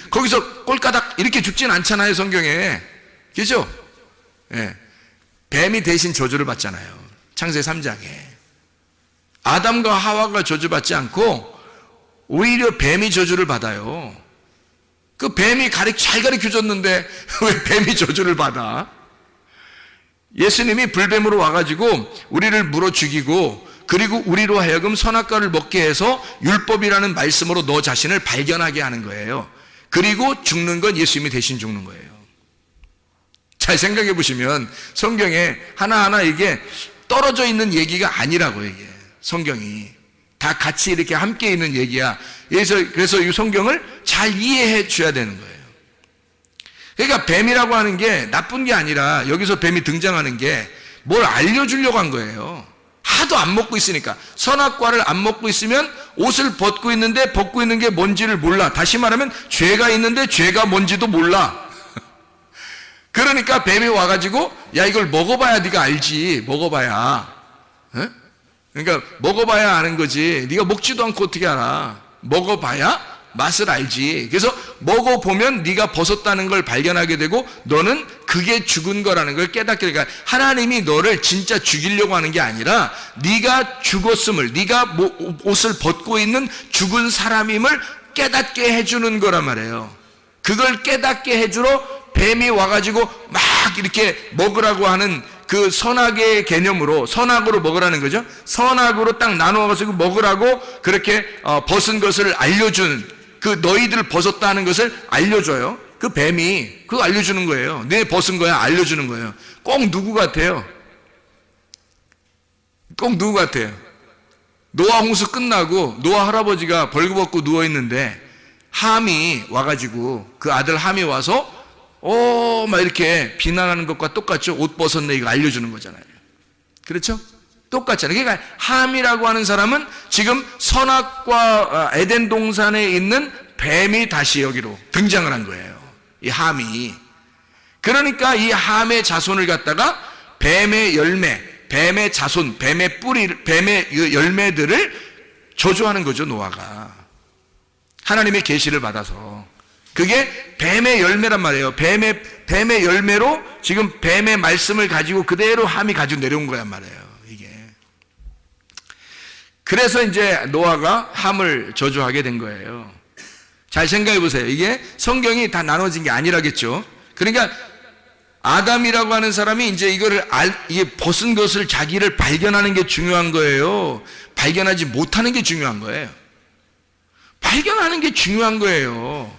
거기서 꼴까닥 이렇게 죽진 않잖아요, 성경에. 그죠? 예. 뱀이 대신 저주를 받잖아요. 창세기 3장에. 아담과 하와가 저주받지 않고 오히려 뱀이 저주를 받아요. 그 뱀이 잘 가르쳐줬는데 왜 뱀이 저주를 받아? 예수님이 불뱀으로 와가지고 우리를 물어 죽이고, 그리고 우리로 하여금 선악과를 먹게 해서 율법이라는 말씀으로 너 자신을 발견하게 하는 거예요. 그리고 죽는 건 예수님이 대신 죽는 거예요. 잘 생각해 보시면 성경에 하나하나 이게 떨어져 있는 얘기가 아니라고, 이게 성경이 다 같이 이렇게 함께 있는 얘기야. 그래서 이 성경을 잘 이해해 줘야 되는 거예요. 그러니까 뱀이라고 하는 게 나쁜 게 아니라 여기서 뱀이 등장하는 게 뭘 알려주려고 한 거예요. 하도 안 먹고 있으니까. 선악과를 안 먹고 있으면 옷을 벗고 있는데 벗고 있는 게 뭔지를 몰라. 다시 말하면 죄가 있는데 죄가 뭔지도 몰라. 그러니까 뱀이 와가지고 야, 이걸 먹어봐야 네가 알지. 먹어봐야. 에? 그러니까 먹어봐야 아는 거지. 네가 먹지도 않고 어떻게 알아. 먹어봐야 맛을 알지. 그래서 먹어보면 네가 벗었다는 걸 발견하게 되고 너는 그게 죽은 거라는 걸 깨닫게 되니까 하나님이 너를 진짜 죽이려고 하는 게 아니라 네가 죽었음을, 네가 옷을 벗고 있는 죽은 사람임을 깨닫게 해주는 거란 말이에요. 그걸 깨닫게 해주러 뱀이 와가지고 막 이렇게 먹으라고 하는 그 선악의 개념으로, 선악으로 먹으라는 거죠. 선악으로 딱 나누어가지고 먹으라고 그렇게 벗은 것을 알려준, 그 너희들 벗었다는 것을 알려줘요. 그 뱀이 그거 알려주는 거예요. 내 벗은 거야 알려주는 거예요. 꼭 누구 같아요? 꼭 누구 같아요? 노아 홍수 끝나고 노아 할아버지가 벌거벗고 누워있는데 함이 와가지고, 그 아들 함이 와서 막 이렇게 비난하는 것과 똑같죠. 옷 벗었네 이거 알려주는 거잖아요. 그렇죠? 똑같잖아요. 그러니까 함이라고 하는 사람은 지금 선악과 에덴 동산에 있는 뱀이 다시 여기로 등장을 한 거예요. 이 함이. 그러니까 이 함의 자손을 갖다가 뱀의 열매, 뱀의 자손, 뱀의 뿌리, 뱀의 열매들을 저주하는 거죠, 노아가. 하나님의 계시를 받아서. 그게 뱀의 열매란 말이에요. 뱀의 열매로 지금 뱀의 말씀을 가지고 그대로 함이 가지고 내려온 거란 말이에요, 이게. 그래서 이제 노아가 함을 저주하게 된 거예요. 잘 생각해 보세요. 이게 성경이 다 나눠진 게 아니라겠죠. 그러니까 아담이라고 하는 사람이 이제 이게 벗은 것을 자기를 발견하는 게 중요한 거예요. 발견하지 못하는 게 중요한 거예요. 발견하는 게 중요한 거예요.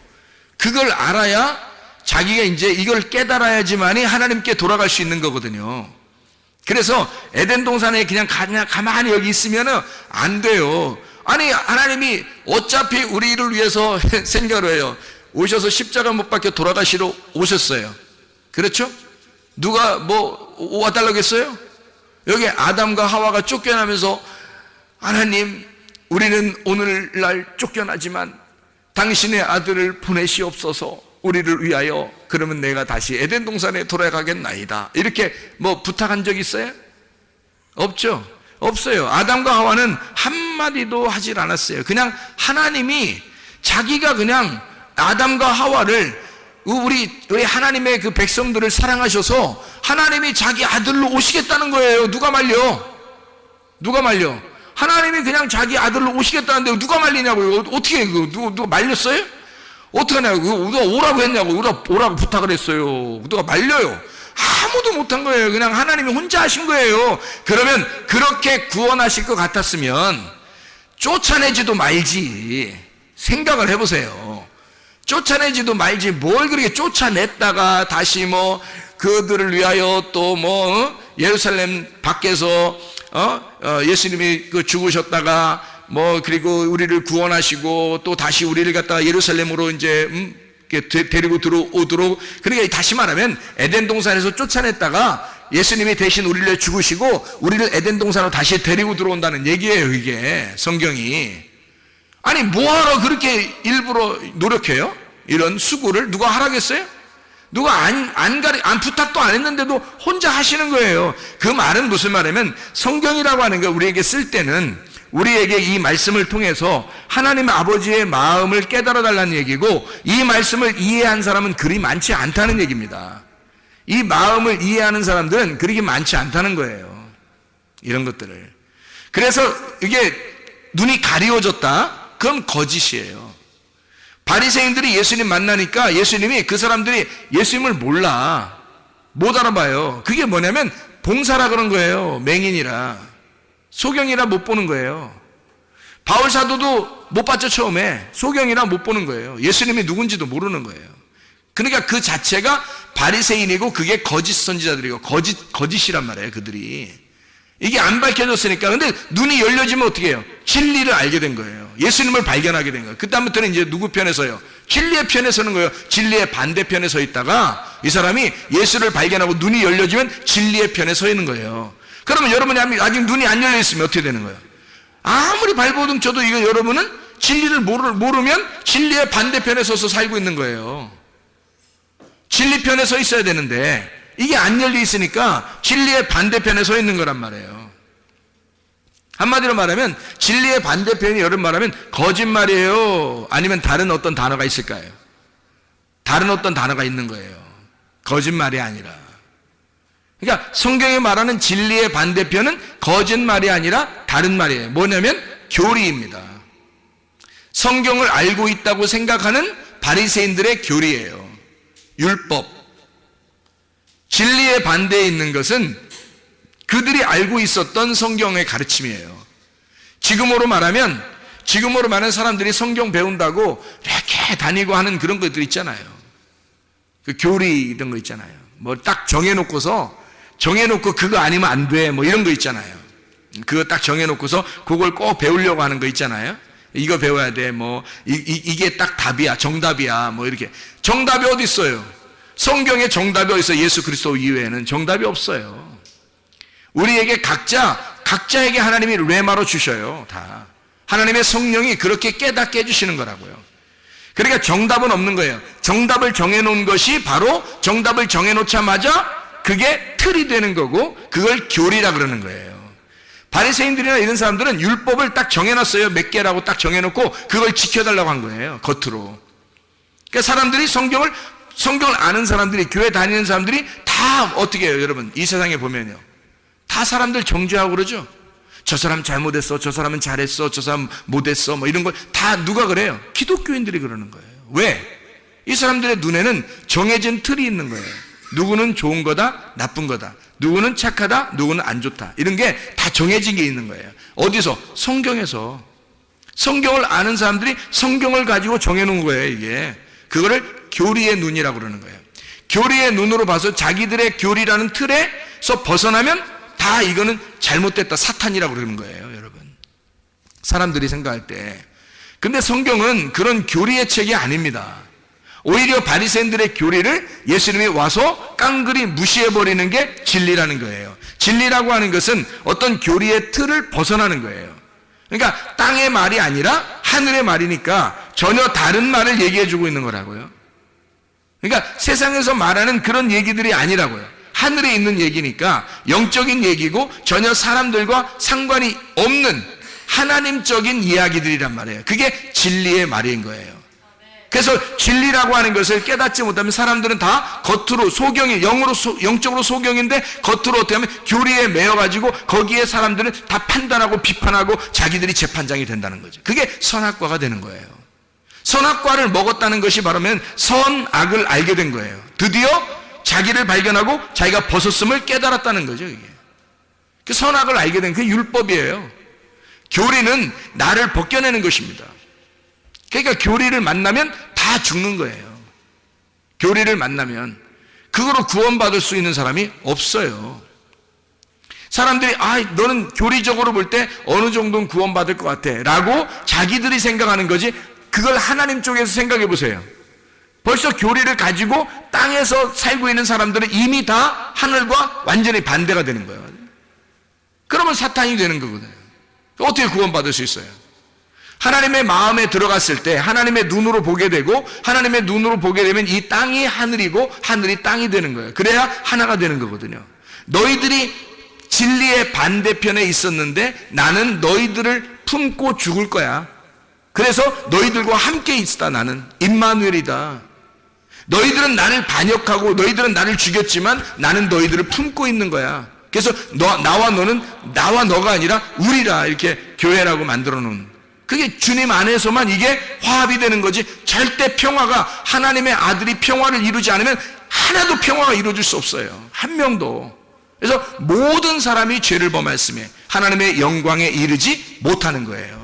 그걸 알아야 자기가 이제 이걸 깨달아야지만이 하나님께 돌아갈 수 있는 거거든요. 그래서 에덴 동산에 그냥 가만히 여기 있으면은 안 돼요. 아니, 하나님이 어차피 우리를 위해서 생각을 해요. 오셔서 십자가 못 박혀 돌아가시러 오셨어요. 그렇죠? 누가 뭐 와달라고 했어요? 여기 아담과 하와가 쫓겨나면서 하나님, 우리는 오늘날 쫓겨나지만 당신의 아들을 보내시옵소서, 우리를 위하여. 그러면 내가 다시 에덴 동산에 돌아가겠나이다. 이렇게 뭐 부탁한 적 있어요? 없죠? 없어요. 아담과 하와는 한마디도 하질 않았어요. 그냥 하나님이 자기가 그냥 아담과 하와를, 우리 하나님의 그 백성들을 사랑하셔서 하나님이 자기 아들로 오시겠다는 거예요. 누가 말려? 누가 말려? 하나님이 그냥 자기 아들로 오시겠다는데 누가 말리냐고요? 어떻게 누가 말렸어요? 어떡하냐고. 누가 오라고 했냐고. 오라고 부탁을 했어요. 누가 말려요? 아무도 못한 거예요. 그냥 하나님이 혼자 하신 거예요. 그러면 그렇게 구원하실 것 같았으면 쫓아내지도 말지. 생각을 해보세요. 쫓아내지도 말지. 뭘 그렇게 쫓아냈다가 다시 뭐 그들을 위하여 또 뭐 예루살렘 밖에서 예수님이 그 죽으셨다가 뭐 그리고 우리를 구원하시고 또 다시 우리를 갖다가 예루살렘으로 이제 데리고 들어오도록, 그러니까 다시 말하면 에덴 동산에서 쫓아냈다가 예수님이 대신 우리를 위해 죽으시고 우리를 에덴 동산으로 다시 데리고 들어온다는 얘기예요. 이게 성경이. 아니, 뭐하러 그렇게 일부러 노력해요? 이런 수고를 누가 하라겠어요? 누가 안 부탁도 안 했는데도 혼자 하시는 거예요. 그 말은 무슨 말이냐면, 성경이라고 하는 거 우리에게 쓸 때는 우리에게 이 말씀을 통해서 하나님 아버지의 마음을 깨달아 달라는 얘기고, 이 말씀을 이해한 사람은 그리 많지 않다는 얘기입니다. 이 마음을 이해하는 사람들은 그렇게 많지 않다는 거예요. 이런 것들을. 그래서 이게 눈이 가리워졌다? 그럼 거짓이에요. 바리새인들이 예수님 만나니까 예수님이, 그 사람들이 예수님을 몰라, 못 알아봐요. 그게 뭐냐면 봉사라 그런 거예요. 맹인이라, 소경이라 못 보는 거예요. 바울 사도도 못 봤죠. 처음에 소경이라 못 보는 거예요. 예수님이 누군지도 모르는 거예요. 그러니까 그 자체가 바리새인이고 그게 거짓 선지자들이고 거짓이란 말이에요. 그들이 이게 안 밝혀졌으니까. 근데 눈이 열려지면 어떻게 해요? 진리를 알게 된 거예요. 예수님을 발견하게 된 거예요. 그 다음부터는 이제 누구 편에 서요? 진리의 편에 서는 거예요. 진리의 반대편에 서 있다가 이 사람이 예수를 발견하고 눈이 열려지면 진리의 편에 서 있는 거예요. 그러면 여러분이 아직 눈이 안 열려 있으면 어떻게 되는 거예요? 아무리 발버둥 쳐도 이거 여러분은 진리를 모르면 진리의 반대편에 서서 살고 있는 거예요. 진리 편에 서 있어야 되는데 이게 안 열려 있으니까 진리의 반대편에 서 있는 거란 말이에요. 한마디로 말하면 진리의 반대편이 여러분 말하면 거짓말이에요? 아니면 다른 어떤 단어가 있을까요? 다른 어떤 단어가 있는 거예요. 거짓말이 아니라. 그러니까 성경이 말하는 진리의 반대편은 거짓말이 아니라 다른 말이에요. 뭐냐면 교리입니다. 성경을 알고 있다고 생각하는 바리새인들의 교리예요. 율법. 진리의 반대에 있는 것은 그들이 알고 있었던 성경의 가르침이에요. 지금으로 말하면 사람들이 성경 배운다고 이렇게 다니고 하는 그런 것들 있잖아요. 그 교리 이런 거 있잖아요. 뭐 딱 정해놓고 그거 아니면 안 돼, 뭐 이런 거 있잖아요. 그거 딱 정해놓고서 그걸 꼭 배우려고 하는 거 있잖아요. 이거 배워야 돼, 뭐 이게 딱 답이야, 정답이야, 뭐 이렇게. 정답이 어디 있어요? 성경에 정답이 어디 있어요? 예수 그리스도 이외에는 정답이 없어요. 우리에게 각자에게 하나님이 레마로 주셔요. 다 하나님의 성령이 그렇게 깨닫게 해주시는 거라고요. 그러니까 정답은 없는 거예요. 정답을 정해놓은 것이 바로 정답을 정해놓자마자 그게 틀이 되는 거고, 그걸 교리라 그러는 거예요. 바리새인들이나 이런 사람들은 율법을 딱 정해놨어요. 몇 개라고 딱 정해놓고 그걸 지켜달라고 한 거예요. 겉으로. 그러니까 사람들이 성경을 아는 사람들이, 교회 다니는 사람들이 다 어떻게 해요? 여러분 이 세상에 보면요, 다 사람들 정죄하고 그러죠. 저 사람 잘못했어, 저 사람은 잘했어, 저 사람 못했어, 뭐 이런 걸 다 누가 그래요? 기독교인들이 그러는 거예요. 왜? 이 사람들의 눈에는 정해진 틀이 있는 거예요. 누구는 좋은 거다, 나쁜 거다, 누구는 착하다, 누구는 안 좋다, 이런 게 다 정해진 게 있는 거예요. 어디서? 성경에서. 성경을 아는 사람들이 성경을 가지고 정해놓은 거예요, 이게. 그거를 교리의 눈이라고 그러는 거예요. 교리의 눈으로 봐서 자기들의 교리라는 틀에서 벗어나면 다 이거는 잘못됐다, 사탄이라고 그러는 거예요, 여러분. 사람들이 생각할 때. 근데 성경은 그런 교리의 책이 아닙니다. 오히려 바리새인들의 교리를 예수님이 와서 깡그리 무시해버리는 게 진리라는 거예요. 진리라고 하는 것은 어떤 교리의 틀을 벗어나는 거예요. 그러니까 땅의 말이 아니라 하늘의 말이니까 전혀 다른 말을 얘기해주고 있는 거라고요. 그러니까 세상에서 말하는 그런 얘기들이 아니라고요. 하늘에 있는 얘기니까 영적인 얘기고 전혀 사람들과 상관이 없는 하나님적인 이야기들이란 말이에요. 그게 진리의 말인 거예요. 그래서 진리라고 하는 것을 깨닫지 못하면 사람들은 다 겉으로 소경이, 영적으로 소경인데 겉으로 어떻게 하면 교리에 매여가지고 거기에 사람들은 다 판단하고 비판하고 자기들이 재판장이 된다는 거죠. 그게 선악과가 되는 거예요. 선악과를 먹었다는 것이 바로면 선악을 알게 된 거예요. 드디어 자기를 발견하고 자기가 벗었음을 깨달았다는 거죠, 이게. 그 선악을 알게 된 그게 율법이에요. 교리는 나를 벗겨내는 것입니다. 그러니까 교리를 만나면 다 죽는 거예요. 교리를 만나면 그거로 구원받을 수 있는 사람이 없어요. 사람들이 너는 교리적으로 볼 때 어느 정도는 구원받을 것 같아 라고 자기들이 생각하는 거지, 그걸 하나님 쪽에서 생각해 보세요. 벌써 교리를 가지고 땅에서 살고 있는 사람들은 이미 다 하늘과 완전히 반대가 되는 거예요. 그러면 사탄이 되는 거거든요. 어떻게 구원받을 수 있어요? 하나님의 마음에 들어갔을 때 하나님의 눈으로 보게 되고, 하나님의 눈으로 보게 되면 이 땅이 하늘이고 하늘이 땅이 되는 거예요. 그래야 하나가 되는 거거든요. 너희들이 진리의 반대편에 있었는데 나는 너희들을 품고 죽을 거야. 그래서 너희들과 함께 있다. 나는 임마누엘이다. 너희들은 나를 반역하고 너희들은 나를 죽였지만 나는 너희들을 품고 있는 거야. 그래서 나와 너가 아니라 우리라, 이렇게 교회라고 만들어 놓은, 그게 주님 안에서만 이게 화합이 되는 거지, 절대 평화가, 하나님의 아들이 평화를 이루지 않으면 하나도 평화가 이루어질 수 없어요. 한 명도. 그래서 모든 사람이 죄를 범했음에 하나님의 영광에 이르지 못하는 거예요.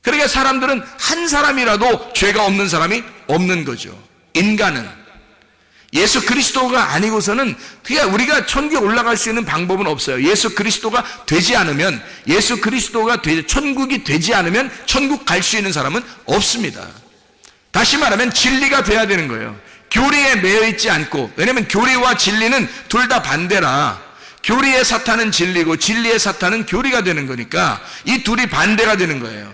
그러니까 사람들은 한 사람이라도 죄가 없는 사람이 없는 거죠. 인간은 예수 그리스도가 아니고서는 그냥 우리가 천국에 올라갈 수 있는 방법은 없어요. 예수 그리스도가 되지 않으면, 천국이 되지 않으면 천국 갈 수 있는 사람은 없습니다. 다시 말하면 진리가 돼야 되는 거예요. 교리에 매여 있지 않고, 왜냐하면 교리와 진리는 둘 다 반대라. 교리의 사탄은 진리고 진리의 사탄은 교리가 되는 거니까 이 둘이 반대가 되는 거예요.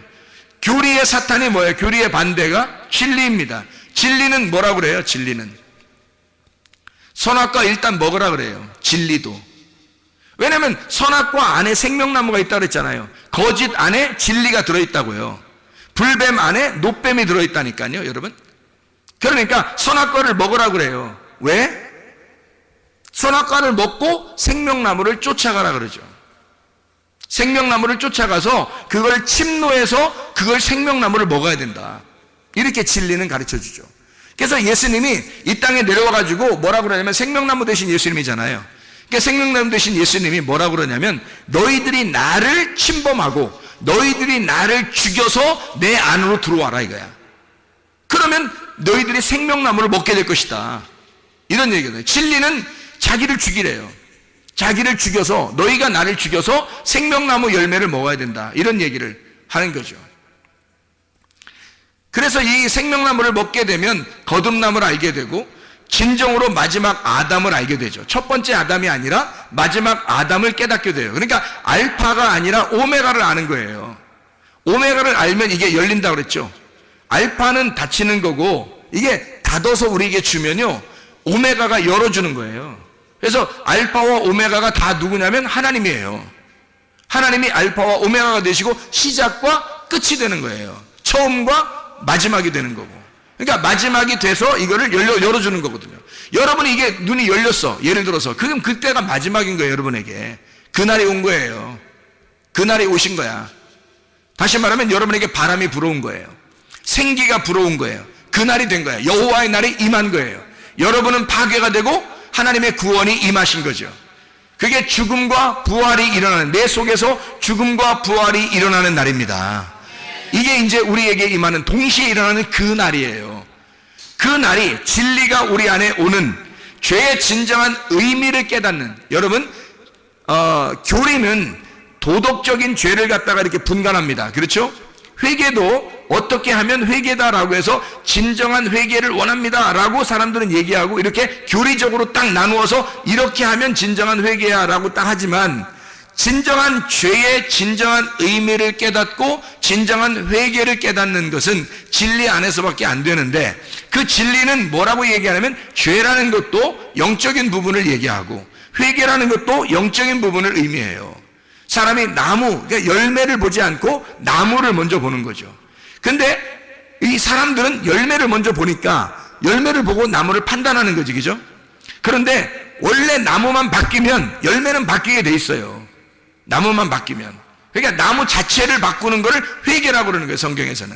교리의 사탄이 뭐예요? 교리의 반대가 진리입니다. 진리는 뭐라고 그래요? 진리는 선악과 일단 먹으라 그래요. 진리도. 왜냐하면 선악과 안에 생명나무가 있다고 그랬잖아요. 거짓 안에 진리가 들어있다고요. 불뱀 안에 노뱀이 들어있다니까요, 여러분. 그러니까 선악과를 먹으라 그래요. 왜? 선악과를 먹고 생명나무를 쫓아가라 그러죠. 생명나무를 쫓아가서 그걸 침노해서 그걸 생명나무를 먹어야 된다. 이렇게 진리는 가르쳐 주죠. 그래서 예수님이 이 땅에 내려와가지고 뭐라고 그러냐면, 생명나무 대신 예수님이잖아요. 그러니까 생명나무 대신 예수님이 뭐라고 그러냐면, 너희들이 나를 침범하고 너희들이 나를 죽여서 내 안으로 들어와라 이거야. 그러면 너희들이 생명나무를 먹게 될 것이다, 이런 얘기거든요. 진리는 자기를 죽이래요. 자기를 죽여서, 너희가 나를 죽여서 생명나무 열매를 먹어야 된다, 이런 얘기를 하는 거죠. 그래서 이 생명나무를 먹게 되면 거듭남을 알게 되고 진정으로 마지막 아담을 알게 되죠. 첫 번째 아담이 아니라 마지막 아담을 깨닫게 돼요. 그러니까 알파가 아니라 오메가를 아는 거예요. 오메가를 알면 이게 열린다고 그랬죠. 알파는 닫히는 거고, 이게 닫아서 우리에게 주면요, 오메가가 열어주는 거예요. 그래서 알파와 오메가가 다 누구냐면 하나님이에요. 하나님이 알파와 오메가가 되시고 시작과 끝이 되는 거예요. 처음과 마지막이 되는 거고. 그러니까 마지막이 돼서 이거를 열어주는 거거든요. 여러분이 이게 눈이 열렸어, 예를 들어서. 그럼 그때가 마지막인 거예요, 여러분에게. 그날이 온 거예요. 그날이 오신 거야. 다시 말하면 여러분에게 바람이 불어온 거예요. 생기가 불어온 거예요. 그날이 된 거예요. 여호와의 날이 임한 거예요. 여러분은 파괴가 되고 하나님의 구원이 임하신 거죠. 그게 죽음과 부활이 일어나는, 내 속에서 죽음과 부활이 일어나는 날입니다. 이게 이제 우리에게 임하는, 동시에 일어나는 그 날이에요. 그 날이 진리가 우리 안에 오는, 죄의 진정한 의미를 깨닫는, 여러분 교리는 도덕적인 죄를 갖다가 이렇게 분간합니다. 그렇죠? 회개도 어떻게 하면 회개다라고 해서 진정한 회개를 원합니다 라고 사람들은 얘기하고 이렇게 교리적으로 딱 나누어서 이렇게 하면 진정한 회개야 라고 딱 하지만, 진정한 죄의 진정한 의미를 깨닫고 진정한 회개를 깨닫는 것은 진리 안에서밖에 안 되는데, 그 진리는 뭐라고 얘기하냐면 죄라는 것도 영적인 부분을 얘기하고 회개라는 것도 영적인 부분을 의미해요. 사람이 나무, 그러니까 열매를 보지 않고 나무를 먼저 보는 거죠. 근데 이 사람들은 열매를 먼저 보니까 열매를 보고 나무를 판단하는 거지, 그죠? 그런데 원래 나무만 바뀌면 열매는 바뀌게 돼 있어요. 나무만 바뀌면. 그러니까 나무 자체를 바꾸는 거를 회개라고 그러는 거예요, 성경에서는.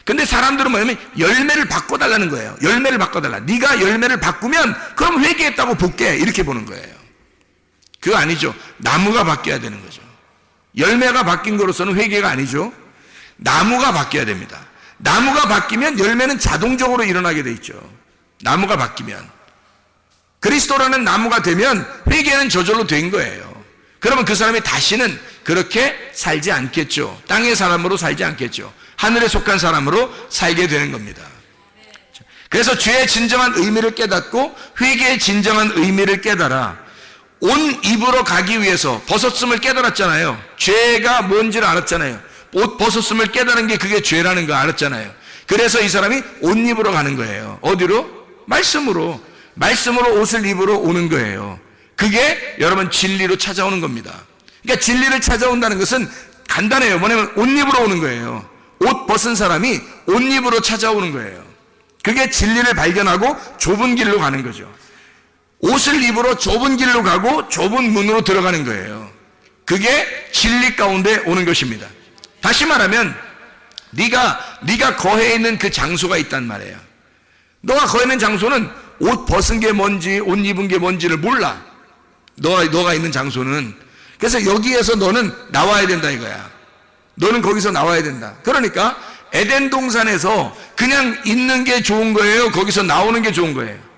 근데 사람들은 뭐냐면 열매를 바꿔달라는 거예요. 열매를 바꿔달라. 네가 열매를 바꾸면 그럼 회개했다고 볼게, 이렇게 보는 거예요. 그거 아니죠. 나무가 바뀌어야 되는 거죠. 열매가 바뀐 거로서는 회개가 아니죠. 나무가 바뀌어야 됩니다. 나무가 바뀌면 열매는 자동적으로 일어나게 돼 있죠. 나무가 바뀌면. 그리스도라는 나무가 되면 회개는 저절로 된 거예요. 그러면 그 사람이 다시는 그렇게 살지 않겠죠. 땅의 사람으로 살지 않겠죠. 하늘에 속한 사람으로 살게 되는 겁니다. 그래서 죄의 진정한 의미를 깨닫고 회개의 진정한 의미를 깨달아 온 입으로 가기 위해서, 벗었음을 깨달았잖아요. 죄가 뭔지를 알았잖아요. 옷 벗었음을 깨달은 게 그게 죄라는 거 알았잖아요. 그래서 이 사람이 옷 입으로 가는 거예요. 어디로? 말씀으로. 말씀으로 옷을 입으러 오는 거예요. 그게 여러분 진리로 찾아오는 겁니다. 그러니까 진리를 찾아온다는 것은 간단해요. 뭐냐면 옷 입으러 오는 거예요. 옷 벗은 사람이 옷 입으로 찾아오는 거예요. 그게 진리를 발견하고 좁은 길로 가는 거죠. 옷을 입으러 좁은 길로 가고 좁은 문으로 들어가는 거예요. 그게 진리 가운데 오는 것입니다. 다시 말하면 네가 거해 있는 그 장소가 있단 말이에요. 너가 거해 있는 장소는 옷 벗은 게 뭔지 옷 입은 게 뭔지를 몰라. 너가 있는 장소는. 그래서 여기에서 너는 나와야 된다 이거야. 너는 거기서 나와야 된다. 그러니까 에덴 동산에서 그냥 있는 게 좋은 거예요? 거기서 나오는 게 좋은 거예요?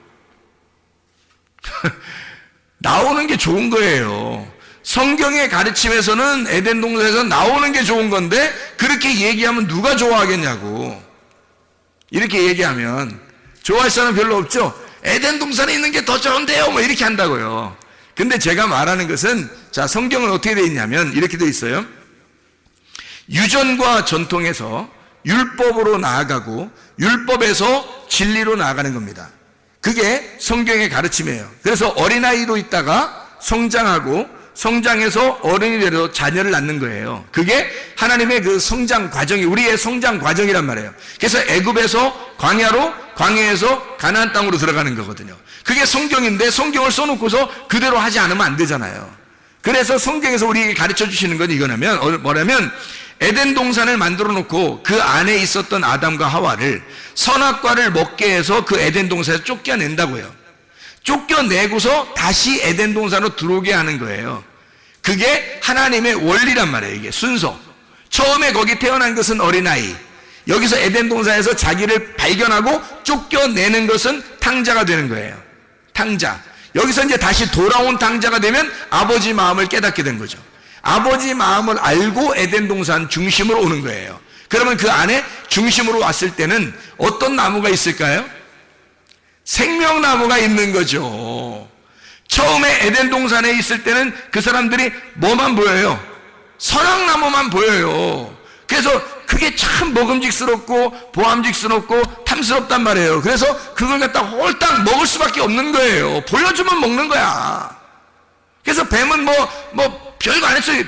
나오는 게 좋은 거예요. 성경의 가르침에서는 에덴 동산에서 나오는 게 좋은 건데 그렇게 얘기하면 누가 좋아하겠냐고. 이렇게 얘기하면 좋아할 사람 별로 없죠. 에덴 동산에 있는 게 더 좋은데요, 뭐 이렇게 한다고요. 근데 제가 말하는 것은, 자, 성경은 어떻게 되어 있냐면 이렇게 되어 있어요. 유전과 전통에서 율법으로 나아가고 율법에서 진리로 나아가는 겁니다. 그게 성경의 가르침이에요. 그래서 어린아이로 있다가 성장하고 성장해서 어른이 되어서 자녀를 낳는 거예요. 그게 하나님의 그 성장 과정이, 우리의 성장 과정이란 말이에요. 그래서 애굽에서 광야로, 광야에서 가나안 땅으로 들어가는 거거든요. 그게 성경인데 성경을 써놓고서 그대로 하지 않으면 안 되잖아요. 그래서 성경에서 우리에게 가르쳐 주시는 건 이거냐면, 뭐냐면 에덴 동산을 만들어 놓고 그 안에 있었던 아담과 하와를 선악과를 먹게 해서 그 에덴 동산에서 쫓겨낸다고요. 쫓겨내고서 다시 에덴 동산으로 들어오게 하는 거예요. 그게 하나님의 원리란 말이에요. 이게 순서. 처음에 거기 태어난 것은 어린아이, 여기서 에덴 동산에서 자기를 발견하고 쫓겨내는 것은 탕자가 되는 거예요. 탕자. 여기서 이제 다시 돌아온 탕자가 되면 아버지 마음을 깨닫게 된 거죠. 아버지 마음을 알고 에덴 동산 중심으로 오는 거예요. 그러면 그 안에 중심으로 왔을 때는 어떤 나무가 있을까요? 생명나무가 있는 거죠. 처음에 에덴 동산에 있을 때는 그 사람들이 뭐만 보여요? 선악나무만 보여요. 그래서 그게 참 먹음직스럽고 보암직스럽고 탐스럽단 말이에요. 그래서 그걸 갖다 홀딱 먹을 수밖에 없는 거예요. 보여주면 먹는 거야. 그래서 뱀은 뭐 별거 안 했어요.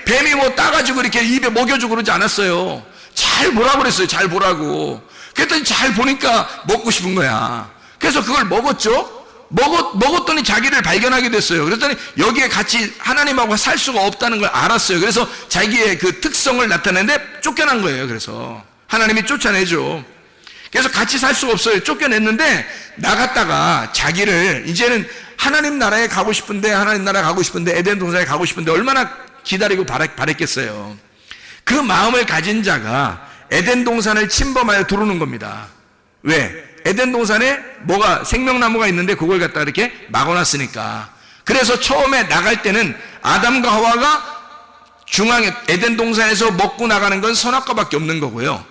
뱀이 뭐 따가지고 이렇게 입에 먹여주고 그러지 않았어요. 잘 보라고 그랬어요. 잘 보라고. 그랬더니 잘 보니까 먹고 싶은 거야. 그래서 그걸 먹었죠. 먹었더니 자기를 발견하게 됐어요. 그랬더니 여기에 같이 하나님하고 살 수가 없다는 걸 알았어요. 그래서 자기의 그 특성을 나타내는데 쫓겨난 거예요. 그래서 하나님이 쫓아내죠. 그래서 같이 살 수가 없어요. 쫓겨냈는데 나갔다가 자기를 이제는 하나님 나라에 가고 싶은데, 하나님 나라에 가고 싶은데, 에덴 동산에 가고 싶은데 얼마나 기다리고 바랬겠어요. 그 마음을 가진 자가 에덴 동산을 침범하여 들어오는 겁니다. 왜? 에덴 동산에 뭐가 생명나무가 있는데 그걸 갖다 이렇게 막아놨으니까. 그래서 처음에 나갈 때는 아담과 하와가 중앙에 에덴 동산에서 먹고 나가는 건 선악과밖에 없는 거고요.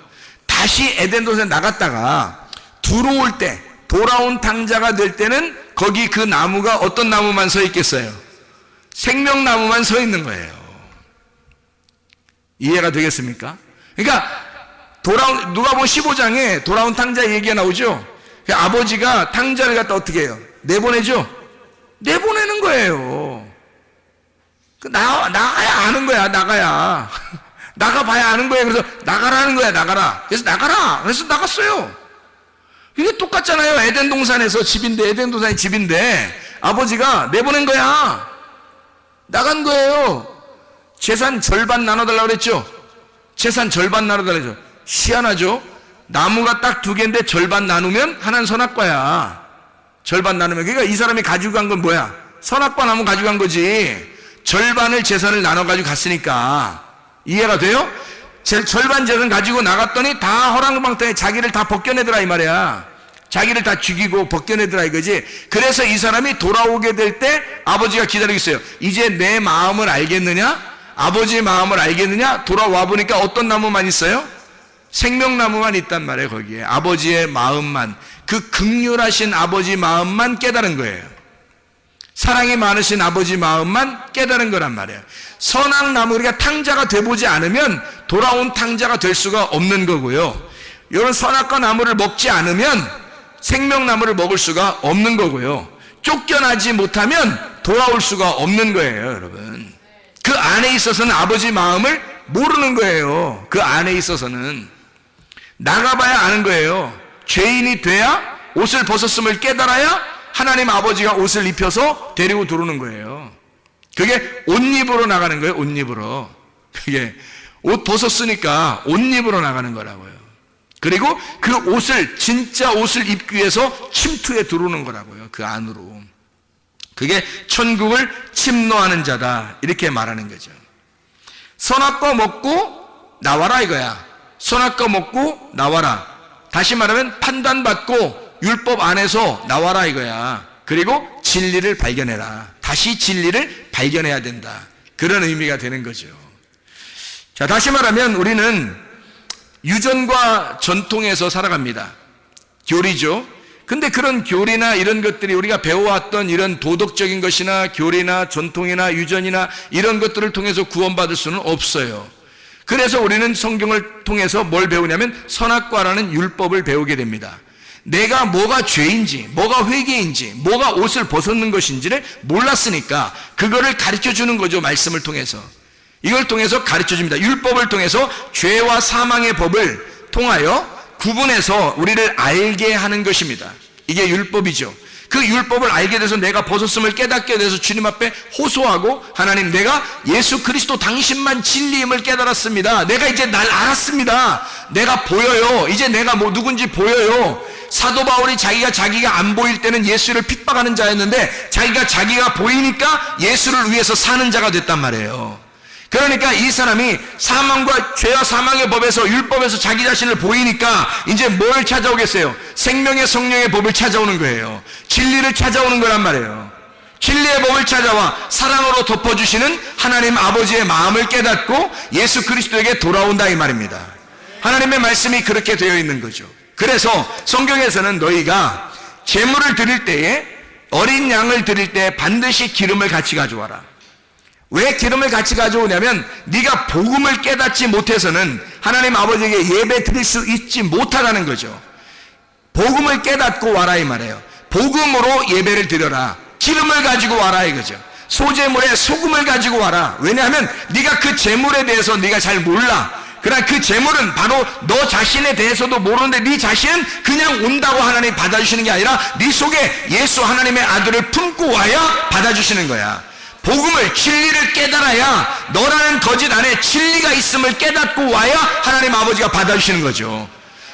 다시 에덴 동산에 나갔다가 들어올 때, 돌아온 탕자가 될 때는 거기 그 나무가 어떤 나무만 서 있겠어요? 생명나무만 서 있는 거예요. 이해가 되겠습니까? 그러니까 누가복음 15장에 돌아온 탕자 얘기가 나오죠. 아버지가 탕자를 갖다 어떻게 해요? 내보내죠? 내보내는 거예요. 나가야 아는 거야, 나가야. 나가봐야 아는 거예요. 그래서 나가라는 거야, 나가라. 그래서 나가라. 그래서 나갔어요. 이게 똑같잖아요. 에덴 동산에서 집인데, 에덴 동산이 집인데, 아버지가 내보낸 거야. 나간 거예요. 재산 절반 나눠달라고 그랬죠? 재산 절반 나눠달라고 그랬죠? 희한하죠? 나무가 딱 2개인데 절반 나누면 하나는 선악과야. 절반 나누면. 그러니까 이 사람이 가지고 간 건 뭐야? 선악과 나무 가지고 간 거지. 절반을 재산을 나눠가지고 갔으니까. 이해가 돼요? 절반 재산 가지고 나갔더니 다 허랑방탕에 자기를 다 벗겨내더라 이 말이야. 자기를 다 죽이고 벗겨내더라 이거지. 그래서 이 사람이 돌아오게 될 때 아버지가 기다리고 있어요. 이제 내 마음을 알겠느냐? 아버지의 마음을 알겠느냐? 돌아와 보니까 어떤 나무만 있어요? 생명나무만 있단 말이에요. 거기에 아버지의 마음만, 그 긍휼하신 아버지 마음만 깨달은 거예요. 사랑이 많으신 아버지 마음만 깨달은 거란 말이에요. 선악나무, 그러니까 탕자가 돼보지 않으면 돌아온 탕자가 될 수가 없는 거고요. 이런 선악과 나무를 먹지 않으면 생명나무를 먹을 수가 없는 거고요. 쫓겨나지 못하면 돌아올 수가 없는 거예요, 여러분. 그 안에 있어서는 아버지 마음을 모르는 거예요. 그 안에 있어서는 나가봐야 아는 거예요. 죄인이 돼야, 옷을 벗었음을 깨달아야 하나님 아버지가 옷을 입혀서 데리고 들어오는 거예요. 그게 옷 입으로 나가는 거예요. 옷 입으로. 그게 옷 벗었으니까 옷 입으로 나가는 거라고요. 그리고 그 옷을, 진짜 옷을 입기 위해서 침투에 들어오는 거라고요. 그 안으로. 그게 천국을 침노하는 자다, 이렇게 말하는 거죠. 선악과 먹고 나와라 이거야. 선악과 먹고 나와라. 다시 말하면 판단받고 율법 안에서 나와라 이거야. 그리고 진리를 발견해라. 다시 진리를 발견해야 된다. 그런 의미가 되는 거죠. 자, 다시 말하면 우리는 유전과 전통에서 살아갑니다. 교리죠. 근데 그런 교리나 이런 것들이 우리가 배워왔던 이런 도덕적인 것이나 교리나 전통이나 유전이나 이런 것들을 통해서 구원받을 수는 없어요. 그래서 우리는 성경을 통해서 뭘 배우냐면 선악과라는 율법을 배우게 됩니다. 내가 뭐가 죄인지, 뭐가 회개인지, 뭐가 옷을 벗었는 것인지를 몰랐으니까 그거를 가르쳐 주는 거죠. 말씀을 통해서. 이걸 통해서 가르쳐 줍니다. 율법을 통해서 죄와 사망의 법을 통하여 구분해서 우리를 알게 하는 것입니다. 이게 율법이죠. 그 율법을 알게 돼서 내가 벗었음을 깨닫게 돼서 주님 앞에 호소하고, 하나님, 내가 예수 그리스도 당신만 진리임을 깨달았습니다. 내가 이제 날 알았습니다. 내가 보여요. 이제 내가 뭐 누군지 보여요. 사도 바울이 자기가 안 보일 때는 예수를 핍박하는 자였는데 자기가 보이니까 예수를 위해서 사는 자가 됐단 말이에요. 그러니까 이 사람이 사망과 죄와 사망의 법에서, 율법에서 자기 자신을 보이니까 이제 뭘 찾아오겠어요? 생명의 성령의 법을 찾아오는 거예요. 진리를 찾아오는 거란 말이에요. 진리의 법을 찾아와 사랑으로 덮어주시는 하나님 아버지의 마음을 깨닫고 예수 그리스도에게 돌아온다 이 말입니다. 하나님의 말씀이 그렇게 되어 있는 거죠. 그래서 성경에서는 너희가 제물을 드릴 때에, 어린 양을 드릴 때 반드시 기름을 같이 가져와라. 왜 기름을 같이 가져오냐면 네가 복음을 깨닫지 못해서는 하나님 아버지에게 예배 드릴 수 있지 못하다는 거죠. 복음을 깨닫고 와라 이 말이에요. 복음으로 예배를 드려라. 기름을 가지고 와라 이거죠. 소제물에 소금을 가지고 와라. 왜냐하면 네가 그 제물에 대해서 네가 잘 몰라. 그러나 그 제물은 바로 너 자신에 대해서도 모르는데 네 자신은 그냥 온다고 하나님이 받아주시는 게 아니라 네 속에 예수 하나님의 아들을 품고 와야 받아주시는 거야. 복음을, 진리를 깨달아야, 너라는 거짓 안에 진리가 있음을 깨닫고 와야 하나님 아버지가 받아주시는 거죠.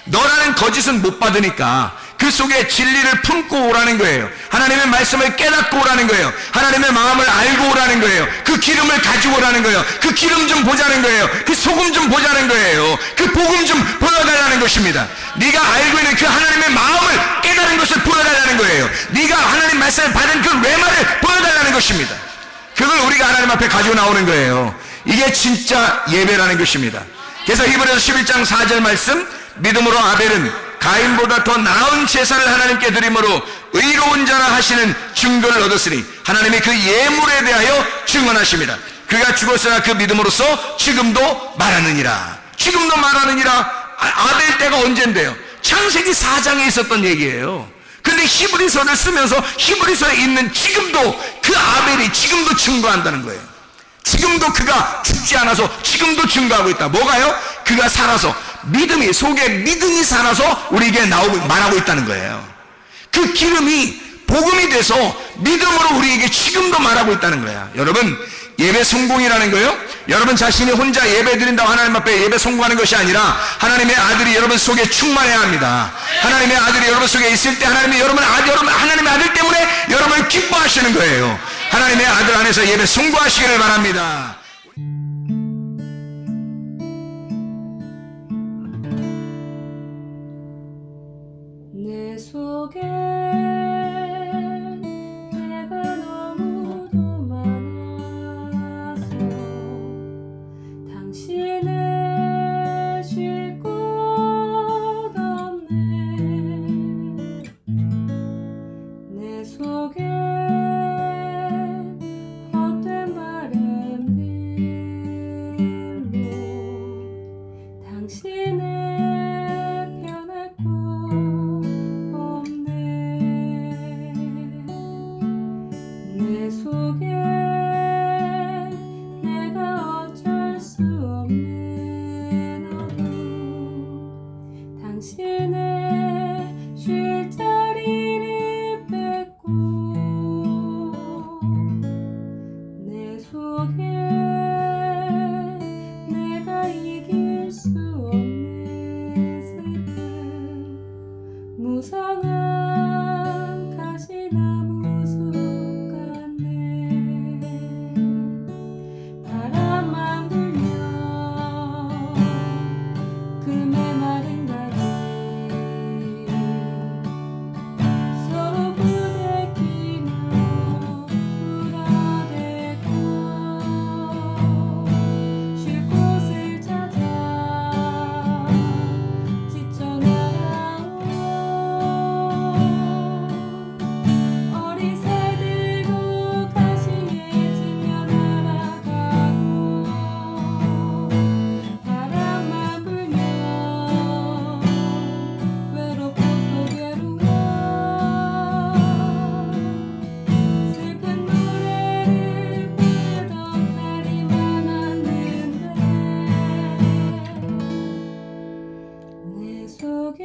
너라는 거짓은 못 받으니까 그 속에 진리를 품고 오라는 거예요. 하나님의 말씀을 깨닫고 오라는 거예요. 하나님의 마음을 알고 오라는 거예요. 그 기름을 가지고 오라는 거예요. 그 기름 좀 보자는 거예요. 그 소금 좀 보자는 거예요. 그 복음 좀 보여달라는 것입니다. 네가 알고 있는 그 하나님의 마음을 깨달은 것을 보여달라는 거예요. 네가 하나님 말씀을 받은 그 레마를 보여달라는 것입니다. 그걸 우리가 하나님 앞에 가지고 나오는 거예요. 이게 진짜 예배라는 것입니다. 그래서 히브리서 11장 4절 말씀, 믿음으로 아벨은 가인보다 더 나은 제사를 하나님께 드림으로 의로운 자라 하시는 증거를 얻었으니 하나님이 그 예물에 대하여 증언하십니다. 그가 죽었으나 그 믿음으로써 지금도 말하느니라. 지금도 말하느니라. 아벨 때가 언젠데요? 창세기 4장에 있었던 얘기예요. 근데 히브리서를 쓰면서 히브리서에 있는 지금도 그 아벨이 지금도 증거한다는 거예요. 지금도 그가 죽지 않아서 지금도 증거하고 있다. 뭐가요? 그가 살아서 믿음이 속에 믿음이 살아서 우리에게 말하고 있다는 거예요. 그 기름이 복음이 돼서 믿음으로 우리에게 지금도 말하고 있다는 거야. 여러분, 예배 성공이라는 거요, 여러분 자신이 혼자 예배 드린다고 하나님 앞에 예배 성공하는 것이 아니라 하나님의 아들이 여러분 속에 충만해야 합니다. 하나님의 아들이 여러분 속에 있을 때 하나님이 하나님의 아들 때문에 여러분을 기뻐하시는 거예요. 하나님의 아들 안에서 예배 성공하시기를 바랍니다. 내 속에 내가 너무도 많아서 당신을 쉴 곳 없네. 내 속에 헛된 바램들로 당신을 편할 곳 없네. 내 속에 내가 어쩔 수 없는 어둠, 당신의 쉴 자리를 뺏고 내 속에 내가 이길 수 없는 슬픔, 무성한 가시나무 숲 같네. 바람만 불면 그 메마른 가지 서로 부대끼며 울어대고 쉴 곳을 찾아 지쳐 날아온 어리새들고 가시에 지며 날아가고 바람만 불면 외롭고 또 괴로워 슬픈 노래를 부르던 날이 많았는데 내 속에